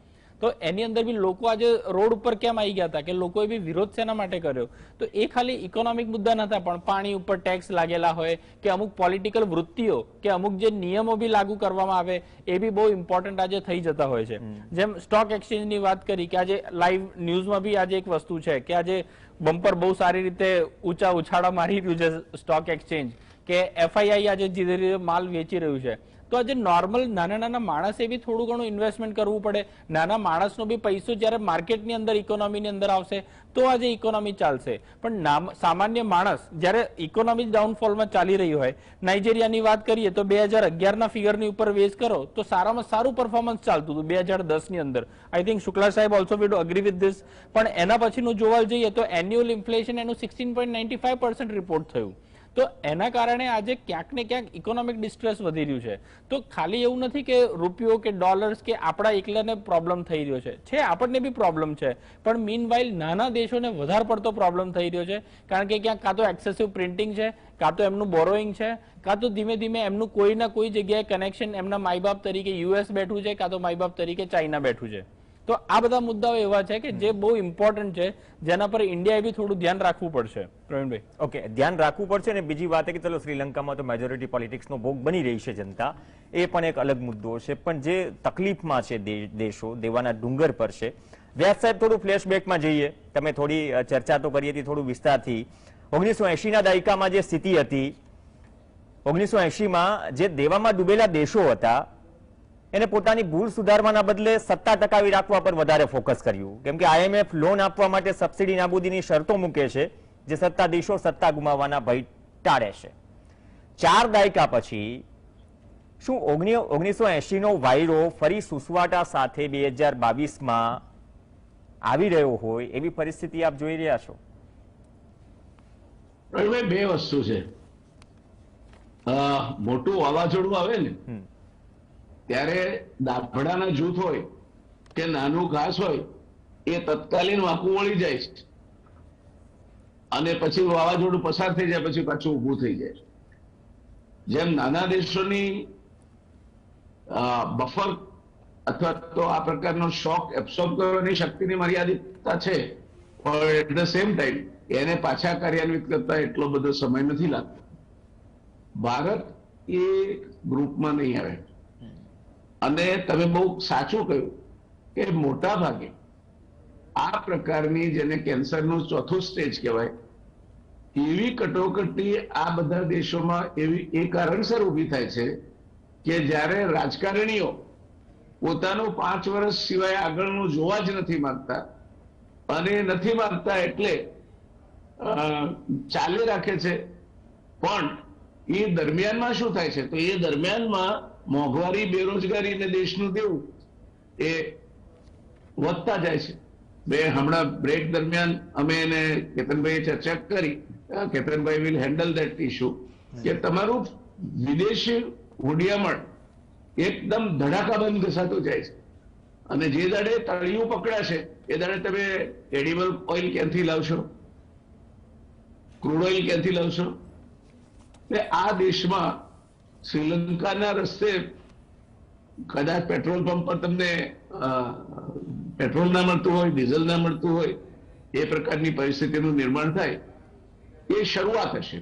Speaker 4: તો એની અંદર બી લોકો આજે રોડ ઉપર કેમ આવી ગયા હતા કે લોકોએ બી વિરોધ શેના માટે કર્યો? તો એ ખાલી ઇકોનોમિક મુદ્દા નતા, પણ પાણી ઉપર ટેક્સ લાગેલા હોય કે અમુક પોલિટિકલ વૃત્તિઓ કે અમુક જે નિયમો બી લાગુ કરવામાં આવે એ બી બહુ ઇમ્પોર્ટન્ટ આજે થઈ જતા હોય છે. જેમ સ્ટોક એક્સચેન્જની વાત કરી કે આજે લાઈવ ન્યૂઝમાં બી આજે એક વસ્તુ છે કે આજે બમ્પર બહુ સારી રીતે ઊંચા ઉછાળા મારી રહ્યું છે સ્ટોક એક્સચેન્જ, કે એફઆઈઆઈ આજે ધીરે ધીરે માલ વેચી રહ્યું છે. તો આજે નોર્મલ નાના નાના માણસે બી થોડું ઘણું ઇન્વેસ્ટમેન્ટ કરવું પડે. નાના માણસનો બી પૈસો જ્યારે માર્કેટની અંદર ઇકોનોમીની અંદર આવશે તો આજે ઇકોનોમી ચાલશે. પણ સામાન્ય માણસ જ્યારે ઇકોનોમી ડાઉનફોલમાં ચાલી રહી હોય, નાઇજીરિયાની વાત કરીએ તો 2011ના ફિગરની ઉપર બેઝ કરો તો સારામાં સારું પરફોર્મન્સ ચાલતું હતું 2010ની અંદર. આઈ થિંક શુક્લા સાહેબ also weed agree with this. પણ એના પછીનું જોવા જઈએ તો એન્યુઅલ ઇન્ફ્લેશન એનું 16.95% રિપોર્ટ થયું. તો એના કારણે આજે ક્યાંક ને ક્યાંક ઇકોનોમિક ડિસ્ટ્રેસ વધી રહ્યું છે. તો ખાલી એવું નથી કે રૂપિયો કે ડોલર્સ કે આપણા એકલાને પ્રોબ્લેમ થઈ રહ્યો છે, આપણને બી પ્રોબ્લેમ છે, પણ મીનવાઇલ નાના દેશોને વધારે પડતો પ્રોબ્લેમ થઈ રહ્યો છે. કારણ કે ક્યાંક કાં તો એક્સેસિવ પ્રિન્ટિંગ છે, કાં તો એમનું બોરોઈંગ છે, કાં તો ધીમે ધીમે એમનું કોઈ ના કોઈ જગ્યાએ કનેક્શન એમના માય બાપ તરીકે યુએસ બેઠું છે, કાં તો માય બાપ તરીકે ચાઇના બેઠું છે. તો આ બધા મુદ્દાઓ એવા છે કે જે બહુ ઇમ્પોર્ટન્ટ છે, જેના પર ઇન્ડિયાએ બી થોડું ધ્યાન રાખવું પડશે. પ્રવીણભાઈ,
Speaker 1: ઓકે, ધ્યાન રાખવું પડશે. અને બીજી વાત કે ચલો શ્રીલંકામાં તો મેજોરિટી પોલિટિક્સનો ભોગ બની રહી છે જનતા, એ પણ એક અલગ મુદ્દો છે. પણ જે તકલીફમાં છે દેશો, દેવાના ડુંગર પર છે. વ્યાસ સાહેબ, થોડું ફ્લેશબેકમાં જઈએ. તમે થોડી ચર્ચા તો કરી હતી થોડું વિસ્તારથી. 1980ના દાયકામાં જે સ્થિતિ હતી, 1980માં જે દેવામાં ડૂબેલા દેશો હતા એને પોતાની ભૂલ સુધારવાના બદલે સત્તા ટકાવી રાખવા પર વધારે ફોકસ કર્યું. કેમ કે આઈએમએફ લોન આપવા માટે સબસિડી નાબૂદીની શરતો મૂકે છે, જે સત્તા દેશો સત્તા ગુમાવવાના ભય ટાળે છે. 4 દાયકા પછી શું 1980નો વાયરો ફરી સુસવાટા સાથે 2022માં આવી રહ્યો હોય એવી પરિસ્થિતિ આપ જોઈ રહ્યા છો?
Speaker 2: બે વસ્તુ છે. મોટું વાવાઝોડું આવે ને ત્યારે દાભડાના જૂથ હોય કે નાનું ઘાસ હોય એ તત્કાલીન વાંકું વળી જાય છે અને પછી વાવાઝોડું પસાર થઈ જાય પછી પાછું ઊભું થઈ જાય. જેમ નાના દેશોની બફર અથવા તો આ પ્રકારનો શોક એબ્સોર્બ કરવાની શક્તિની મર્યાદિતતા છે, પણ એટ ધ સેમ ટાઈમ એને પાછા કાર્યાન્વિત કરતા એટલો બધો સમય નથી લાગતો. ભારત એ ગ્રુપમાં નહીં આવે. અને તમે બહુ સાચું કહ્યું કે મોટા ભાગે આ પ્રકારની જેને કેન્સરનું ચોથું સ્ટેજ કહેવાય એવી કટોકટી આ બધા દેશોમાં એવી એ કારણસર ઊભી થાય છે કે જ્યારે રાજકારણીઓ પોતાનું 5 વર્ષ સિવાય આગળનું જોવા જ નથી માંગતા, અને નથી માંગતા એટલે ચાલે રાખે છે. પણ એ દરમિયાનમાં શું થાય છે? તો એ દરમિયાનમાં મોંઘવારી, બેરોજગારી અને દેશનું દેવું એ વધતા જાય છે. હમણાં બ્રેક દરમિયાન અમે એને કેતનભાઈએ ચર્ચા કરી, કેતનભાઈ વિલ હેન્ડલ ધેટ ઇશ્યુ, કે તમારું વિદેશી હુંડિયામણ એકદમ ધડાકાબંધ ઘસાતું જાય છે. અને જે દાડે તળિયું પકડાશે એ દાડે તમે એડિબલ ઓઇલ ક્યાંથી લાવશો, ક્રૂડ ઓઇલ ક્યાંથી લાવશો? આ દેશમાં શ્રીલંકાના રસ્તે કદાચ પેટ્રોલ પંપ પર તમને પેટ્રોલ ના મળતું હોય, ડીઝલ ના મળતું હોય, એ પ્રકારની પરિસ્થિતિનું નિર્માણ થાય એ શરૂઆત હશે.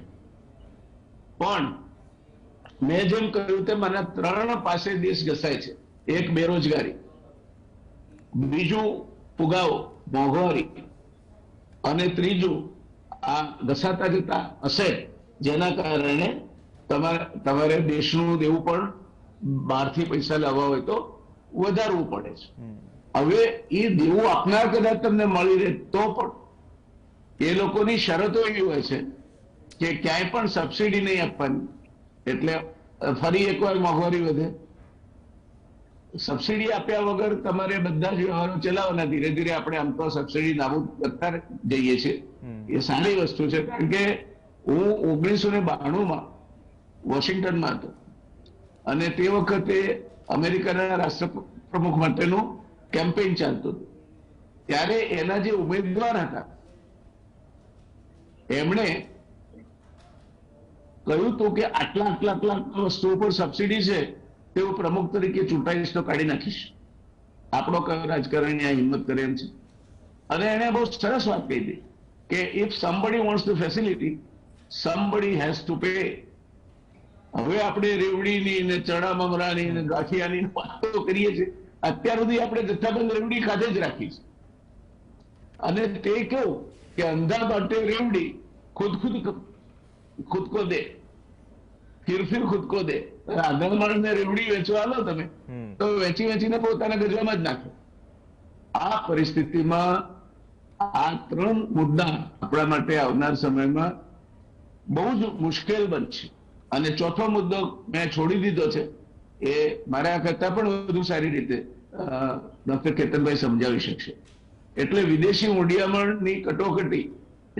Speaker 2: પણ મેં જેમ કહ્યું તેમ આના 3 પાસે દેશ ઘસાય છે. એક બેરોજગારી, બીજું ફુગાવો, મોંઘવારી, અને ત્રીજું આ ઘસાતા જતા અસેટ, જેના કારણે તમારે દેશનું દેવું પણ બહારથી પૈસા લાવવા હોય તો વધારવું પડે છે. હવે એ દેવું આપનાર કદાચ તમને મળી રહે તો પણ એ લોકોની શરતો એવી હોય છે કે ક્યાંય પણ સબસિડી નહીં આપવાની. એટલે ફરી એકવાર મોંઘવારી વધે. સબસિડી આપ્યા વગર તમારે બધા જ વ્યવહારો ચલાવવાના. ધીરે ધીરે આપણે આમ તો સબસિડી નાબૂદ કરતા જઈએ છીએ. એ સારી વસ્તુ છે. કારણ કે હું 1992માં વોશિંગ્ટનમાં હતો અને તે વખતે અમેરિકાના રાષ્ટ્રપ્રમુખ માટેનું કેમ્પેઇન ચાલતું હતું. ત્યારે એના જે ઉમેદવાર હતા એમણે કહ્યું હતું કે આટલા વસ્તુઓ પર સબસિડી છે તે હું પ્રમુખ તરીકે ચૂંટાઈશ તો કાઢી નાખીશ. આપણો કયો રાજકારણી આ હિંમત કરે એમ છે? અને એને બહુ સરસ વાત કહી હતી કે if somebody wants the facility, somebody has to pay. હવે આપણે રેવડીની ને ચણા મમરાની ને ગાંઠિયાની વાતો કરીએ છીએ. અત્યાર સુધી આપણે જથ્થાબંધ રેવડી ખાતે જ રાખી છે. અને તે કેવું કે અંધા માટે રેવડી ખુદ કો દે, ફિર ખુદ કો દે. આંધા માણસને રેવડી વેચવા આલો તમે તો વેચીને પોતાના ગજવામાં જ નાખે. આ પરિસ્થિતિમાં આ 3 મુદ્દા આપણા માટે આવનાર સમયમાં બહુ જ મુશ્કેલ બનશે. અને ચોથો મુદ્દો મેં છોડી દીધો છે, એ મારા કરતા પણ વધુ સારી રીતે ડોક્ટર કેતનભાઈ સમજાવી શકશે. એટલે વિદેશી મૂડીયામણની કટોકટી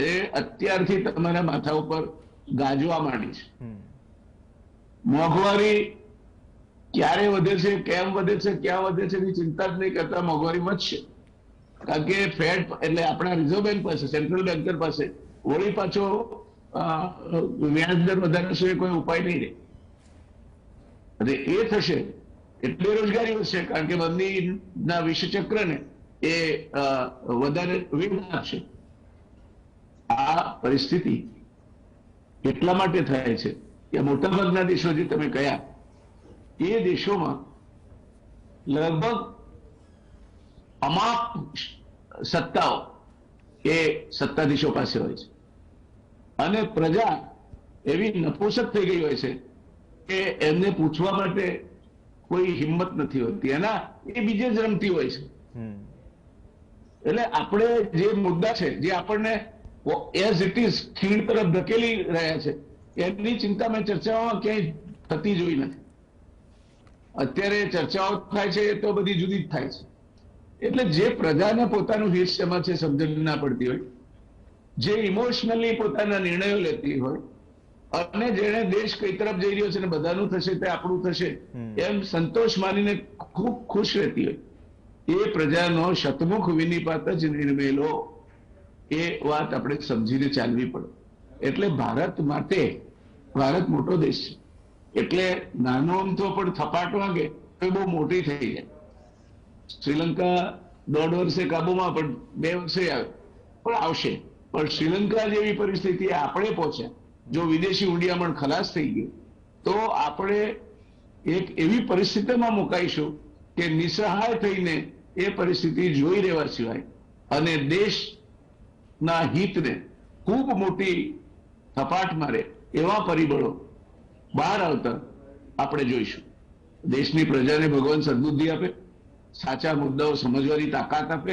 Speaker 2: એ અત્યારથી તમારા માથા ઉપર ગાજવા માંડી છે. મોંઘવારી ક્યારે વધે છે, કેમ વધે છે, ક્યાં વધે છે એની ચિંતા જ નહીં કરતા મોંઘવારી વધશે. કારણ કે ફેડ એટલે આપણા રિઝર્વ બેંક પાસે, સેન્ટ્રલ બેન્કર પાસે વળી પાછો વ્યાજ દર વધારશે કોઈ ઉપાય નહીં રહે. અને એ થશે એટલે રોજગારી વધશે, કારણ કે મંદીના વિષચક્રને એ વધારે વેગ આપશે. આ પરિસ્થિતિ એટલા માટે થાય છે કે મોટાભાગના દેશો જે તમે કહ્યા એ દેશોમાં લગભગ અમાપ સત્તાઓ એ સત્તાધીશો પાસે હોય છે અને પ્રજા એવી નપોષક થઈ ગઈ હોય છે કે એમને પૂછવા માટે કોઈ હિંમત નથી હોતી. એના એ બીજે જ રમતી હોય છે. એટલે આપણે જે મુદ્દા છે જે આપણને એઝ ઇટ ઇઝ ખીણ તરફ ધકેલી રહ્યા છે એની ચિંતા મેં ચર્ચાઓમાં ક્યાંય થતી જોઈ નથી. અત્યારે ચર્ચાઓ થાય છે તો બધી જુદી જ થાય છે. એટલે જે પ્રજાને પોતાનું હિત શેમાં છે સમજણ ના પડતી હોય, જે ઇમોશનલી પોતાના નિર્ણયો લેતી હોય અને જેને દેશ કઈ તરફ જઈ રહ્યો છે ને બધાનું થશે તે આપણું થશે એમ સંતોષ માનીને ખૂબ ખુશ રહેતી હોય, એ પ્રજાનો શતમુખ વિનિપાત જ નિર્ણય લો. એ વાત આપણે સમજીને ચાલવી પડે. એટલે ભારત માટે, ભારત મોટો દેશ છે એટલે નાનો અમથો પણ થપાટ વાગે તો બહુ મોટી થઈ જાય. શ્રીલંકા 1.5 વર્ષે કાબુમાં પણ 2 વર્ષે આવે પણ આવશે. પણ શ્રીલંકા જેવી પરિસ્થિતિ આપણે પહોંચ્યા, જો વિદેશી મૂડીયામણ ખલાસ થઈ ગયું તો આપણે એક એવી પરિસ્થિતિમાં મુકાઈશું કે નિસહાય થઈને એ પરિસ્થિતિ જોઈ રહેવા સિવાય અને દેશના હિતને ખૂબ મોટી થપાટ મારે એવા પરિબળો બહાર આવતા આપણે જોઈશું. દેશની પ્રજાને ભગવાન સદબુદ્ધિ આપે, સાચા મુદ્દાઓ સમજવાની તાકાત આપે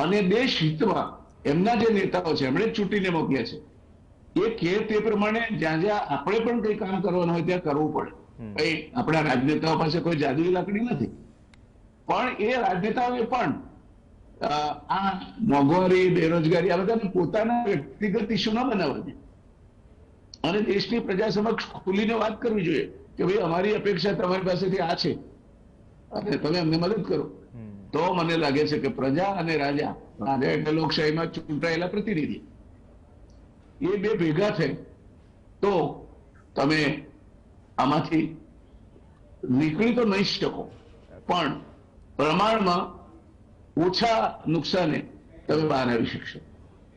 Speaker 2: અને દેશ હિતમાં એમના જે નેતાઓ છે એમણે જ ચૂંટીને મોકલ્યા છે એ કે તે પ્રમાણે જ્યાં જ્યાં આપણે પણ કંઈ કામ કરવાનું હોય ત્યાં કરવું પડે. કઈ આપણા રાજનેતાઓ પાસે કોઈ જાદુઈ લાકડી નથી, પણ એ રાજનેતાઓએ પણ આ મોંઘવારી, બેરોજગારી આ બધાને પોતાના વ્યક્તિગત ઇસ્યુ ન બનાવવા દે અને દેશની પ્રજા સમક્ષ ખુલીને વાત કરવી જોઈએ કે ભાઈ અમારી અપેક્ષા તમારી પાસેથી આ છે અને તમે અમને મદદ કરો. તો મને લાગે છે કે પ્રજા અને રાજા એટલે લોકશાહીમાં ચૂંટાયેલા પ્રતિનિધિ એ બે ભેગા થાય તો તમે આમાંથી નીકળી તો નહીં શકો પણ પ્રમાણમાં ઓછા નુકસાને તમે બહાર આવી શકશો.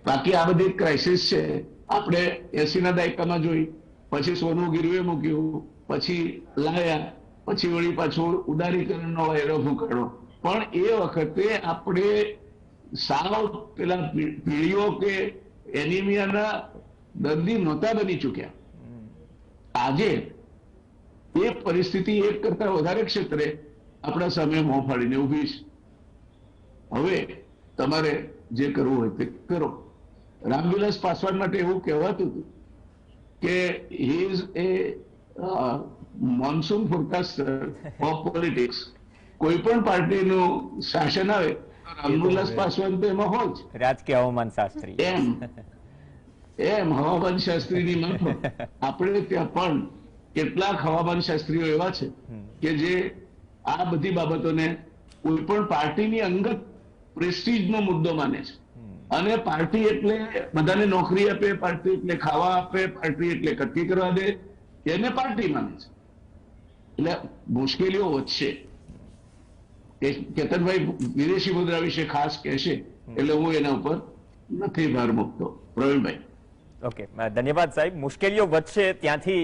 Speaker 2: બાકી આ બધી ક્રાઇસિસ છે આપણે 80ના દાયકામાં જોઈ, પછી સોનું ગીરવે મૂક્યું, પછી લાયા, પછી વળી પાછું ઉદારીકરણનો વાયરો ફૂંકાણો. પણ એ વખતે આપણે સાવ પેલા પીળીઓ કે એનિમિયાના દર્દી નહોતા બની ચૂક્યા. આજે એ પરિસ્થિતિ એક કરતા વધારે ક્ષેત્રે આપણા સામે મોં ફાડીને ઉભી છે. હવે તમારે જે કરવું હોય તે કરો. રામવિલાસ પાસવાન માટે એવું કહેવાતું હતું કે he is a monsoon forecaster of politics. કોઈ પણ પાર્ટીનું શાસન આવે રામવિલાસ પાસવાન તો એમાં હોય જ.
Speaker 1: રાજકીય હવામાન શાસ્ત્રી
Speaker 2: એમ હવામાન શાસ્ત્રીની માફક આપણે ત્યાં પણ કેટલાક હવામાન શાસ્ત્રીઓ એવા છે કે જે આ બધી બાબતોને કોઈ પણ પાર્ટીની અંગત પ્રેસ્ટીજનો મુદ્દો માને છે અને પાર્ટી એટલે બધાને નોકરી આપે, પાર્ટી એટલે ખાવા આપે, પાર્ટી એટલે કટકી કરવા દે, એને પાર્ટી માને છે. એટલે મુશ્કેલીઓ વધશે કેતનભાઈ વિદેશી મુદ્રા વિશે ખાસ કહેશે એટલે હું એના ઉપર નથી ભાર મૂકતો. પ્રવીણભાઈ.
Speaker 1: ઓકે, ધન્યવાદ સાહેબ. મુશ્કેલીઓ વધશે ત્યાંથી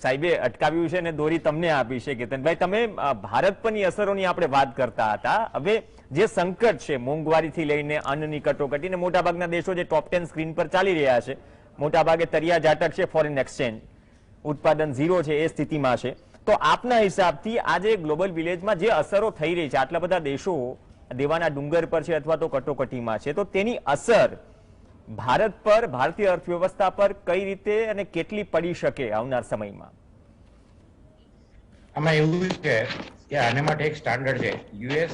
Speaker 1: સાહેબે અટકાવ્યું છે અને દોરી તમને આપી છે. કેતનભાઈ, તમે ભારત પરની અસરોની આપણે વાત કરતા હતા. હવે જે સંકટ છે મોંઘવારીથી લઈને અન્નની કટોકટી, ને મોટાભાગના દેશો જે ટોપ 10 સ્ક્રીન પર ચાલી રહ્યા છે, મોટાભાગે તરિયા ઝાટક છે, ફોરેન એક્સચેન્જ ઉત્પાદન ઝીરો છે, એ સ્થિતિમાં છે. તો આપના હિસાબથી આજે ગ્લોબલ વિલેજમાં જે અસરો થઈ રહી છે, આટલા બધા દેશો દેવાના ડુંગર પર છે અથવા તો કટોકટીમાં છે, તો તેની અસર ભારત પર, ભારતીય અર્થવ્યવસ્થા પર કઈ રીતે અને કેટલી પડી શકે આવનાર સમયમાં?
Speaker 3: આમાં એવું છે કે આને માટે એક સ્ટાન્ડર્ડ છે, US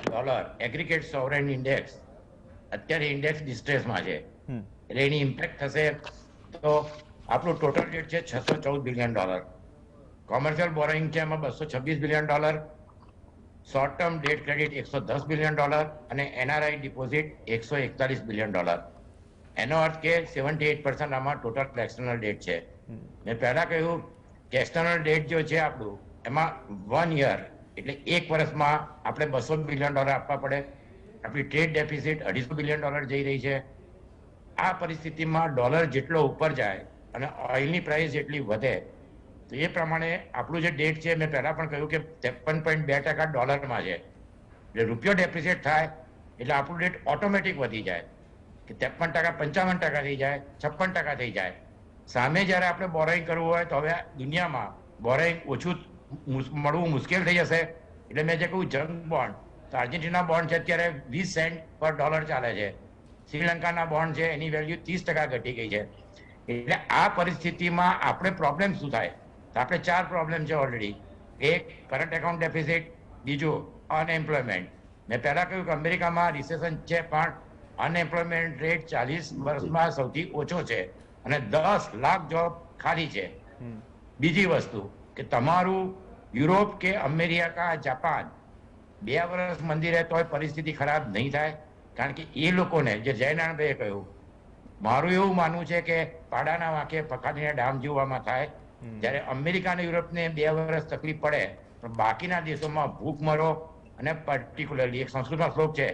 Speaker 3: dollar aggregate sovereign index. અત્યારે ઇન્ડેક્સ ડિસ્ટ્રેસમાં છે, એટલે એની ઇમ્પેક્ટ થશે. તો આપણું ટોટલ ડેટ છે $614 બિલિયન, કોમર્શિયલ બોરોઈંગ છે એમાં $226 billion, short term date credit $110 billion અને એનઆરઆઈ ડિપોઝિટ $141 બિલિયન. એનો અર્થ કે 78% આમાં ટોટલ એક્સટર્નલ ડેટ છે. મેં પહેલા કહ્યું કે એક્સટર્નલ ડેટ જો છે આપણું, એમાં 1 યર એટલે 1 વર્ષમાં આપણે $200 બિલિયન આપવા પડે. આપણી ટ્રેડ ડેફિસિટ $250 બિલિયન જઈ રહી છે. આ પરિસ્થિતિમાં ડોલર જેટલો ઉપર જાય અને ઓઇલની પ્રાઇસ જેટલી વધે, તો એ પ્રમાણે આપણું જે ડેટ છે, મેં પહેલા પણ કહ્યું કે 53.2% ડોલરમાં છે. એટલે રૂપિયો ડેપ્રિસિએટ થાય એટલે આપણું ડેટ ઓટોમેટિક વધી જાય કે 53%, 55% થઈ જાય, 56% થઈ જાય. સામે જ્યારે આપણે બોરોઈંગ કરવું હોય તો હવે દુનિયામાં બોરોઈંગ ઓછું મળવું મુશ્કેલ થઈ જશે. એટલે મેં જે કહ્યું જંગ બોન્ડ, તો આર્જેન્ટિના બોન્ડ છે અત્યારે 20 સેન્ટ પર ડોલર ચાલે છે. શ્રીલંકાના બોન્ડ છે એની વેલ્યુ 30% ઘટી ગઈ છે. એટલે આ પરિસ્થિતિમાં આપણે પ્રોબ્લેમ શું થાય? તો આપણે 4 પ્રોબ્લેમ છે ઓલરેડી. એક કરંટ એકાઉન્ટ ડેફિસિટ, બીજું અનએમ્પ્લોયમેન્ટ. મેં પહેલા કહ્યું કે અમેરિકામાં રિસેશન છે પણ અનએમ્પ્લોયમેન્ટ રેટ 40 વર્ષમાં સૌથી ઓછો છે અને 10 લાખ જોબ ખાલી છે. બીજી વસ્તુ કે તમારું યુરોપ કે અમેરિકા, જાપાન 2 વર્ષ મંદિરે તોય પરિસ્થિતિ ખરાબ નહીં થાય, કારણ કે એ લોકોને, જે જયનારાયણભાઈએ કહ્યું, મારું એવું માનવું છે કે પાડાના વાંકે પખાડીને ડામ જીવવામાં થાય. જ્યારે અમેરિકા અને યુરોપને 2 વર્ષ તકલીફ પડે, પણ બાકીના દેશોમાં ભૂખમરો અને પર્ટિક્યુલરલી એક સંસ્કૃતમાં શ્લોક છે,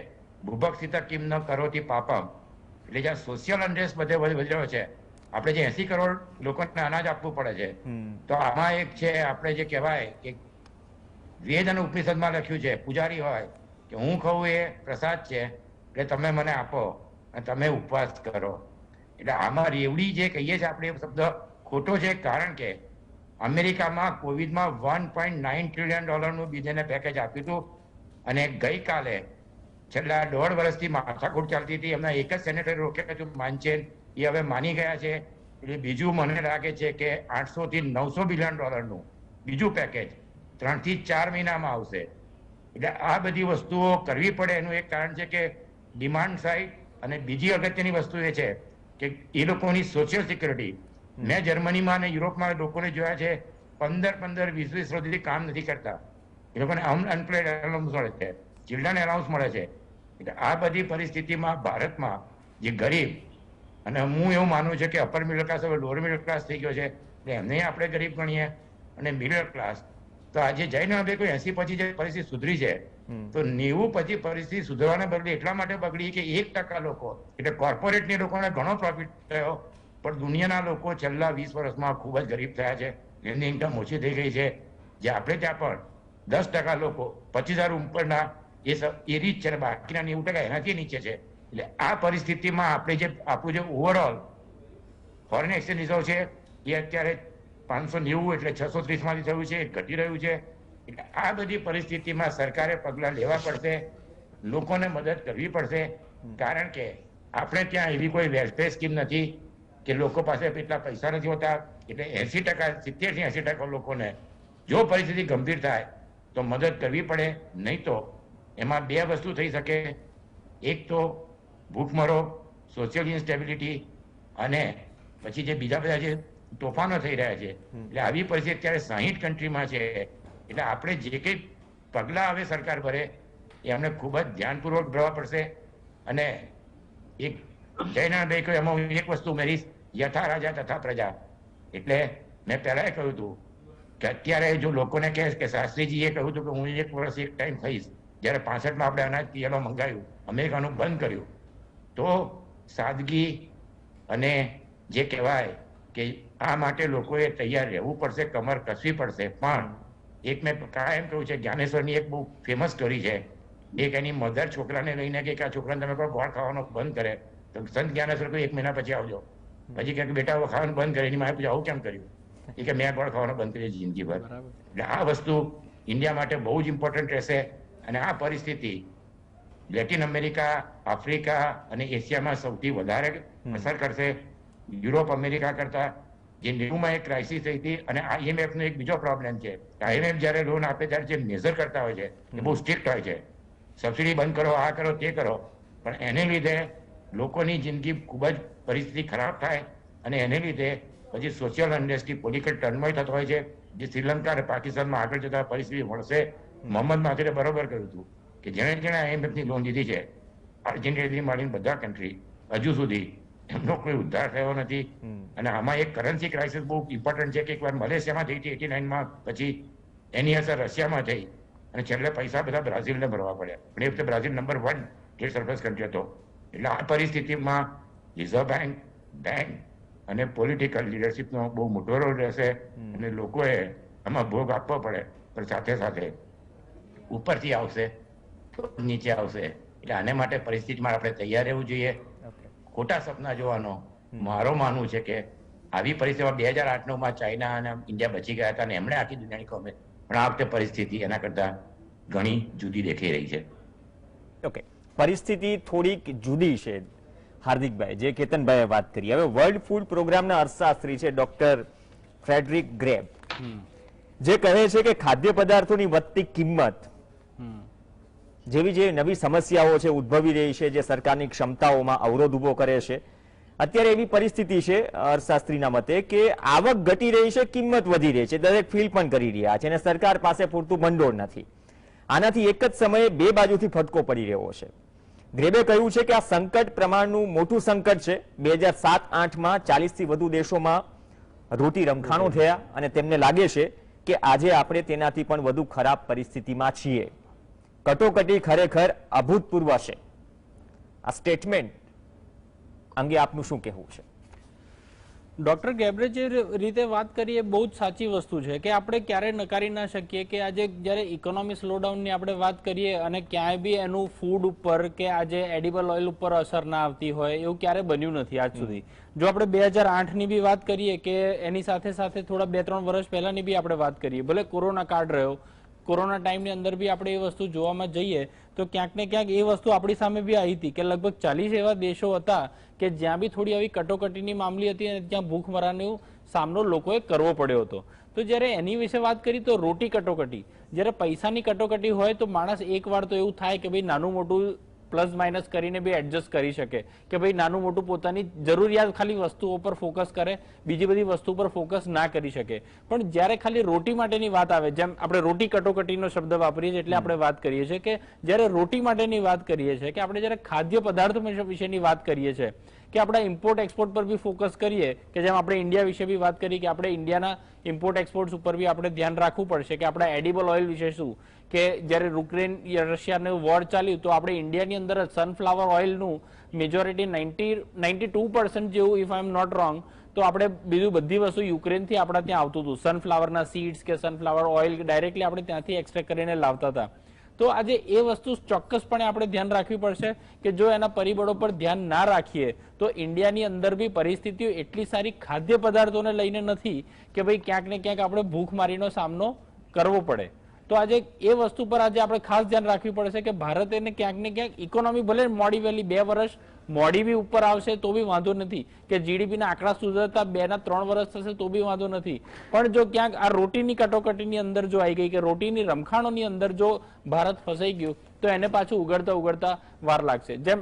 Speaker 3: ભૂભક્ષિત કિમ ન કરોતિ પાપમ. એટલે જ્યાં સોશિયલ અનરેસ્ટ બધે વધી રહ્યો છે, આપણે જે 80 કરોડ લોકોને અનાજ આપવું પડે છે, તો આમાં એક છે આપણે જે કહેવાય કે વેદ અને ઉપનિષદમાં લખ્યું છે, પૂજારી હોય કે હું ખાઉં એ પ્રસાદ છે, એટલે તમે મને આપો અને તમે ઉપવાસ કરો. એટલે આમાં રેવડી જે કહીએ છીએ આપણે, એ શબ્દ ખોટો છે, કારણ કે અમેરિકામાં કોવિડમાં $1.9 ટ્રિલિયન બીજાને પેકેજ આપ્યું હતું અને ગઈકાલે છેલ્લા 1.5 વર્ષથી માથાકૂટ ચાલતી હતી, એમના એક જ સેનેટર રોક્યા હતું, માનચેન, એ હવે માની ગયા છે. એટલે બીજું મને લાગે છે કે $800 થી $900 બિલિયન બીજું પેકેજ 3 થી 4 મહિનામાં આવશે. એટલે આ બધી વસ્તુઓ કરવી પડે. એનું એક કારણ છે કે ડિમાન્ડ સાઇડ, અને બીજી અગત્યની વસ્તુ એ છે કે એ લોકોની સોશિયલ સિક્યુરિટી. મેં જર્મનીમાં અને યુરોપમાં લોકોને જોયા છે 15-20 સુધી કામ નથી કરતા. એ લોકોને અનપ્લોયડ એલાઉન્સ મળે છે, ચિલ્ડ્રન એલાઉન્સ મળે છે. એટલે આ બધી પરિસ્થિતિમાં ભારતમાં જે ગરીબ, અને હું એવું માનું છું કે અપર મિડલ ક્લાસ હવે લોઅર મિડલ ક્લાસ થઈ ગયો છે, એટલે એમને આપણે ગરીબ ગણીએ, અને મિડલ ક્લાસ તો આજે જઈને હવે કોઈ 80 પછી જે પરિસ્થિતિ સુધરી છે, તો 90 પછી પરિસ્થિતિ સુધરવાને બદલે એટલા માટે બગડી કે 1% લોકો, એટલે કોર્પોરેટની લોકોને ઘણો પ્રોફિટ થયો, પણ દુનિયાના લોકો છેલ્લા 20 વર્ષમાં ખૂબ જ ગરીબ થયા છે. એમની ઇન્કમ ઓછી થઈ ગઈ છે. જે આપણે ત્યાં પણ 10% લોકો 25,000 ઉપરના એ રીચ છે, બાકીના 90% એનાથી નીચે છે. એટલે આ પરિસ્થિતિમાં આપણે જે આપણું જે ઓવરઓલ ફોરેન એક્સચેન્જ રિઝર્વ છે એ અત્યારે 590 એટલે 630 માંથી થયું છે, ઘટી રહ્યું છે. એટલે આ બધી પરિસ્થિતિમાં સરકારે પગલાં લેવા પડશે, લોકોને મદદ કરવી પડશે, કારણ કે આપણે ત્યાં એવી કોઈ વેલફેર સ્કીમ નથી કે લોકો પાસે એટલા પૈસા નથી હોતા. એટલે 80%, 70 થી 80% લોકોને જો પરિસ્થિતિ ગંભીર થાય તો મદદ કરવી પડે. નહીં તો એમાં 2 વસ્તુ થઈ શકે, એક તો ભૂખમરો, સોશિયલ ઇન્સ્ટેબિલિટી, અને પછી જે બીજા બધા જે તોફાનો થઈ રહ્યા છે. એટલે આવી પરિસ્થિતિ અત્યારે 60 કન્ટ્રીમાં છે. એટલે આપણે જે કંઈ પગલાં હવે સરકાર ભરે એ અમને ખૂબ જ ધ્યાનપૂર્વક ભરવા પડશે. અને એક જયનારાયણભાઈ કહ્યું, એમાં એક વસ્તુ ઉમેરીશ, યથા રાજા તથા પ્રજા. એટલે મેં પહેલાં કહ્યું હતું કે અત્યારે જો લોકોને કહે કે શાસ્ત્રીજીએ કહ્યું હતું કે હું 1 વર્ષ એક ટાઈમ ખાઈશ, જ્યારે 65માં આપણે અનાજ પિયાલો મંગાવ્યું, અમેરિકાનું બંધ કર્યું, તો સાદગી અને જે કહેવાય કે આ માટે લોકોએ તૈયાર રહેવું પડશે, કમર કસવી પડશે. પણ એક મેં કાયમ કહ્યું છે, જ્ઞાનેશ્વરની એક બહુ ફેમસ સ્ટોરી છે. એક એની મધર છોકરાને લઈને કે આ છોકરાને તમે કોઈ ગોળ ખાવાનો બંધ કરે, તો સંત જ્ઞાનેશ્વર કહ્યું 1 મહિના પછી આવજો. પછી કે બેટા હવે ખાવાનું બંધ કરે. એની માએ પૂછ્યું આવું કેમ કર્યું? એ કે મેં ગોળ ખાવાનો બંધ કરી જિંદગીભર. એટલે આ વસ્તુ ઇન્ડિયા માટે બહુ જ ઇમ્પોર્ટન્ટ રહેશે. અને આ પરિસ્થિતિ લેટિન અમેરિકા, આફ્રિકા અને એશિયામાં સૌથી વધારે અસર કરશે, યુરોપ અમેરિકા કરતા. જે 90માં એક ક્રાઇસિસ થઈ હતી. અને IMF નો એક બીજો પ્રોબ્લેમ છે, IMF જયારે લોન આપે ત્યારે જે મેઝર કરતા હોય છે એ બહુ સ્ટ્રિક્ટ હોય છે. સબસિડી બંધ કરો, આ કરો, તે કરો, પણ એને લીધે લોકોની જિંદગી ખૂબ જ પરિસ્થિતિ ખરાબ થાય અને એને લીધે પછી સોશિયલ અનરેસ્ટથી પોલિટિકલ ટર્મોઇલ થતો હોય છે, જે શ્રીલંકા અને પાકિસ્તાનમાં આગળ જતા પરિસ્થિતિ મળશે. મોહમ્મદ માથુરે બરોબર કહ્યું હતું કે જેણે જેણે IMF ની લોન લીધી છે, અર્જેન્ટિનાથી માંડીને બધા કન્ટ્રી, હજુ સુધી એમનો કોઈ ઉદ્ધાર થયો નથી. અને આમાં એક કરન્સી ક્રાઇસિસ બહુ ઇમ્પોર્ટન્ટ છે કે એકવાર મલેશિયામાં થઈ હતી 89માં, પછી એની અસર રશિયામાં થઈ અને છેલ્લે પૈસા બધા બ્રાઝિલને ભરવા પડ્યા. પણ એ વખતે Brazil number 1 trade surplus country હતો. એટલે આ પરિસ્થિતિમાં રિઝર્વ બેંક અને પોલિટિકલ લીડરશિપનો બહુ મોટો રોલ રહેશે અને લોકોએ આમાં ભોગ આપવો પડે. પણ સાથે સાથે ઉપરથી આવશે તો નીચે આવશે. એટલે આને માટે પરિસ્થિતિમાં આપણે તૈયાર રહેવું જોઈએ. ખોટા સપના જોવાનો મારો માનવું છે કે આવી પરિસ્થિતિમાં 2008-9માં ચાઇના અને ઇન્ડિયા બચી ગયા હતા અને એમણે આખી દુનિયાની કોમે, પણ આ વખતે પરિસ્થિતિ એના કરતા ઘણી જુદી દેખાઈ રહી છે.
Speaker 1: ઓકે, પરિસ્થિતિ થોડીક જુદી છે હાર્દિકભાઈ, જે કેતનભાઈએ વાત કરી. હવે વર્લ્ડ ફૂડ પ્રોગ્રામના અર્થશાસ્ત્રી છે ડોક્ટર ફ્રેડરિક ગ્રેબ, જે કહે છે કે ખાદ્ય પદાર્થોની વધતી કિંમત જેવી જે નવી સમસ્યાઓ છે ઉદ્ભવી રહી છે, જે સરકારની ક્ષમતાઓમાં અવરોધ ઉભો કરે છે, અત્યારે એવી પરિસ્થિતિ છે અર્થશાસ્ત્રીના મતે કે આવક ઘટી રહી છે, કિંમત વધી રહી છે, દરેક ફીલ પણ કરી રહ્યા છે અને સરકાર પાસે પૂરતું ભંડોળ નથી. આનાથી એક જ સમયે બે બાજુથી ફટકો પડી રહ્યો છે. ગ્રેબે કહ્યું છે કે આ સંકટ પ્રમાણનું મોટું સંકટ છે. 2007-8માં 40થી વધુ દેશોમાં રોટી રમખાણો થયા અને તેમને લાગે છે કે આજે આપણે તેનાથી પણ વધુ ખરાબ પરિસ્થિતિમાં છીએ. કટોકટી ખરેખર અભૂતપૂર્વ છે. આ સ્ટેટમેન્ટ અંગે આપનું શું કહેવું છે?
Speaker 4: ડોક્ટર ગેબ્રે જે રીતે વાત કરી એ બહુ જ સાચી વસ્તુ છે કે આપણે ક્યારે નકારી ના શકીએ કે આજે જ્યારે ઇકોનોમી સ્લોડાઉનની આપણે વાત કરીએ અને ક્યાંય બી એનું ફૂડ ઉપર કે આજે એડિબલ ઓઇલ ઉપર અસર ના આવતી હોય એવું ક્યારે બન્યું નથી આજ સુધી. જો આપણે 2008ની બી વાત કરીએ કે એની સાથે સાથે થોડા 2-3 વર્ષ પહેલાની બી આપણે વાત કરીએ, ભલે કોરોના કાળ રહ્યો, કોરોના ટાઈમની અંદર બી આપણે એ વસ્તુ જોવામાં જઈએ તો ક્યાંક ને ક્યાંક એ વસ્તુ આપણી સામે બી આવી હતી કે લગભગ 40 એવા દેશો હતા કે જ્યાં બી થોડી આવી કટોકટીની મામલી હતી અને ત્યાં ભૂખમરાનો સામનો લોકોએ કરવો પડ્યો હતો. તો જ્યારે એની વિશે વાત કરી તો રોટી કટોકટી, જ્યારે પૈસાની કટોકટી હોય તો માણસ એકવાર તો એવું થાય કે ભાઈ નાનું મોટું પ્લસ માઇનસ કરીને બી એડજસ્ટ કરી શકે કે ભાઈ નાનું મોટું પોતાની જરૂરિયાત ખાલી વસ્તુઓ પર ફોકસ કરે, બીજી બધી વસ્તુ પર ફોકસ ના કરી શકે. પણ જ્યારે ખાલી રોટી માટેની વાત આવે, જેમ આપણે રોટી કટોકટીનો શબ્દ વાપરીએ છીએ એટલે આપણે વાત કરીએ છીએ કે જ્યારે રોટી માટેની વાત કરીએ છીએ કે આપણે જ્યારે ખાદ્ય પદાર્થો વિશેની વાત કરીએ છીએ કે આપણે ઇમ્પોર્ટ એક્સપોર્ટ પર બી ફોકસ કરીએ કે જેમ આપણે ઇન્ડિયા વિશે બી વાત કરી કે આપણે ઇન્ડિયાના ઇમ્પોર્ટ એક્સપોર્ટ્સ ઉપર બી આપણે ધ્યાન રાખવું પડશે કે આપણા એડિબલ ઓઇલ વિશે શું, કે જ્યારે યુક્રેન રશિયાનું વોર ચાલ્યું તો આપણે ઇન્ડિયાની અંદર સનફ્લાવર ઓઇલનું મેજોરિટી 92% જેવું, if I am not wrong, તો આપણે બીજું બધી વસ્તુ યુક્રેનથી આપણા ત્યાં આવતું હતું. સનફ્લાવરના સીડ્સ કે સનફ્લાવર ઓઇલ ડાયરેક્ટલી આપણે ત્યાંથી એક્સટ્રેક્ટ કરીને લાવતા હતા. તો આજે એ વસ્તુ ચોક્કસપણે આપણે ધ્યાન રાખવી પડશે કે જો એના પરિબળો પર ધ્યાન ના રાખીએ તો ઇન્ડિયાની અંદર બી પરિસ્થિતિઓ એટલી સારી ખાદ્ય પદાર્થોને લઈને નથી કે ભાઈ ક્યાંક ને ક્યાંક આપણે ભૂખમારીનો સામનો કરવો પડે. તો આજે એ વસ્તુ પર આજે આપણે ખાસ ધ્યાન રાખવી પડશે કે ભારત એને ક્યાંક ને ક્યાંક ઇકોનોમી ભલે મોડી વહેલી 2 વર્ષ મોડી બી ઉપર આવશે તો બી વાંધો નથી, કે જીડીપીના આંકડા સુધરતા 2-3 વર્ષ થશે તો બી વાંધો નથી. પણ જો ક્યાંક આ રોટીની કટોકટીની અંદર જો આવી ગઈ કે રોટીની રમખાણોની અંદર જો ભારત ફસાઈ ગયું તો એને પાછું ઉગડતા વાર લાગશે. જેમ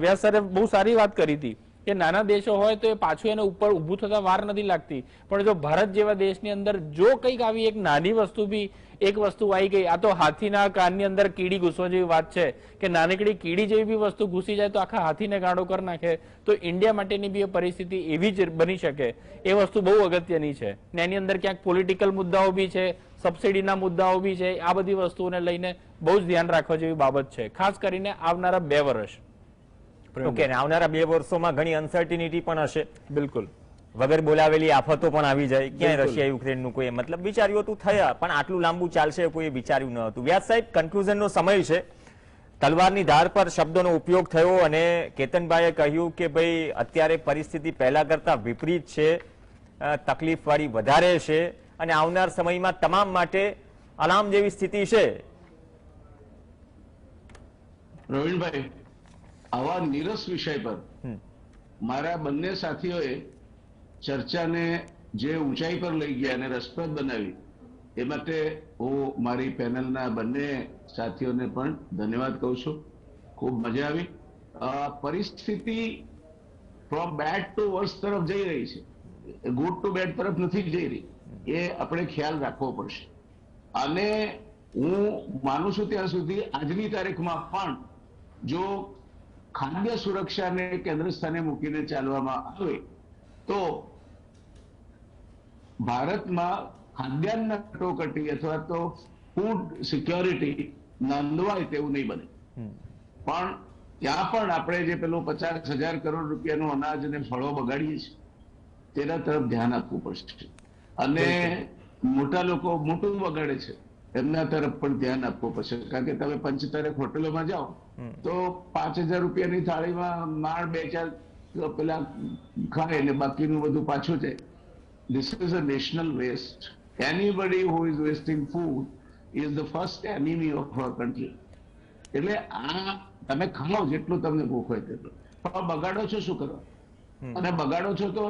Speaker 4: વ્યાસ સરે બહુ સારી વાત કરી હતી કે નાના દેશો હોય તો એ પાછું એને ઉપર ઊભું થતા વાર નથી લાગતી, પણ જો ભારત જેવા દેશની અંદર જો કંઈક આવી એક નાની વસ્તુ બી એક વસ્તુ આવી ગઈ, આ તો હાથીના કાનની અંદર કીડી ઘૂસવા જેવી વાત છે કે નાનકડી કીડી જેવી બી વસ્તુ ઘૂસી જાય તો આખા હાથીને ગાંડો કરી નાખે, તો ઇન્ડિયા માટેની બી એ પરિસ્થિતિ એવી જ બની શકે, એ વસ્તુ બહુ અગત્યની છે. ને એની અંદર ક્યાંક પોલિટિકલ મુદ્દાઓ બી છે, સબસિડીના મુદ્દાઓ બી છે, આ બધી વસ્તુઓને લઈને બહુ જ ધ્યાન રાખવા જેવી બાબત છે, ખાસ કરીને આવનારા 2 વર્ષ.
Speaker 1: ઓકે, આવનારા 2 વર્ષોમાં ઘણી અનસર્ટિનિટી પણ હશે.
Speaker 4: બિલકુલ,
Speaker 1: વગર બોલાવેલી આફતો પણ આવી જાય. ક્યાંય રશિયા યુક્રેનનું કોઈ મતલબ વિચાર્યું હતું થયા, પણ આટલું લાંબુ ચાલશે કોઈ વિચાર્યું ન હતું. વ્યાસ સાહેબ, કન્ક્લુઝનનો સમય છે. તલવારની ધાર પર શબ્દોનો ઉપયોગ થયો અને કેતનભાઈએ કહ્યું કે ભાઈ અત્યારે પરિસ્થિતિ પહેલા કરતા વિપરીત છે, તકલીફવાળી વધારે છે અને આવનાર સમયમાં તમામ માટે અલાર્મ જેવી સ્થિતિ છે.
Speaker 2: પ્રવીણભાઈ, આવા નીરસ વિષય પર મારા બંને સાથીઓએ ચર્ચાને જે ઊંચાઈ પર લઈ ગયા અને રસપ્રદ બનાવી, એ માટે હું મારી પેનલના બંને સાથીઓને પણ ધન્યવાદ કહું છું. ખૂબ મજા આવી. પરિસ્થિતિ ફ્રોમ બેડ ટુ વર્સ તરફ જઈ રહી છે, ગુડ ટુ બેડ તરફ નથી જઈ રહી, એ આપણે ખ્યાલ રાખવો પડશે. અને હું માનું છું ત્યાં સુધી આજની તારીખમાં પણ જો ખાદ્ય સુરક્ષાને કેન્દ્ર સ્થાને મૂકીને ચાલવામાં આવે તો ભારતમાં ખાદ્યાન્ન કટોકટી અથવા તો ફૂડ સિક્યોરિટી નોંધવાય તેવું નહીં બને. પણ ત્યાં પણ આપણે જે પેલું 50,000 કરોડ રૂપિયાનું અનાજ અને ફળો બગાડીએ છીએ તેના તરફ ધ્યાન આપવું પડશે. અને મોટા લોકો મોટું બગાડે છે એમના તરફ પણ ધ્યાન આપવું પડશે. કારણ કે તમે પંચતારક હોટલોમાં જાઓ તો 5,000 રૂપિયાની થાળીમાં માંડ 2-4 પેલા ખાય ને બાકીનું બધું પાછું જાય. This is a national waste. Anybody who is wasting food is the first enemy of our country. એટલે આ તમે ખાઓ જેટલું તમને ભૂખ હોય તેટલું, પણ બગાડો છો શું કરવા? અને બગાડો છો તો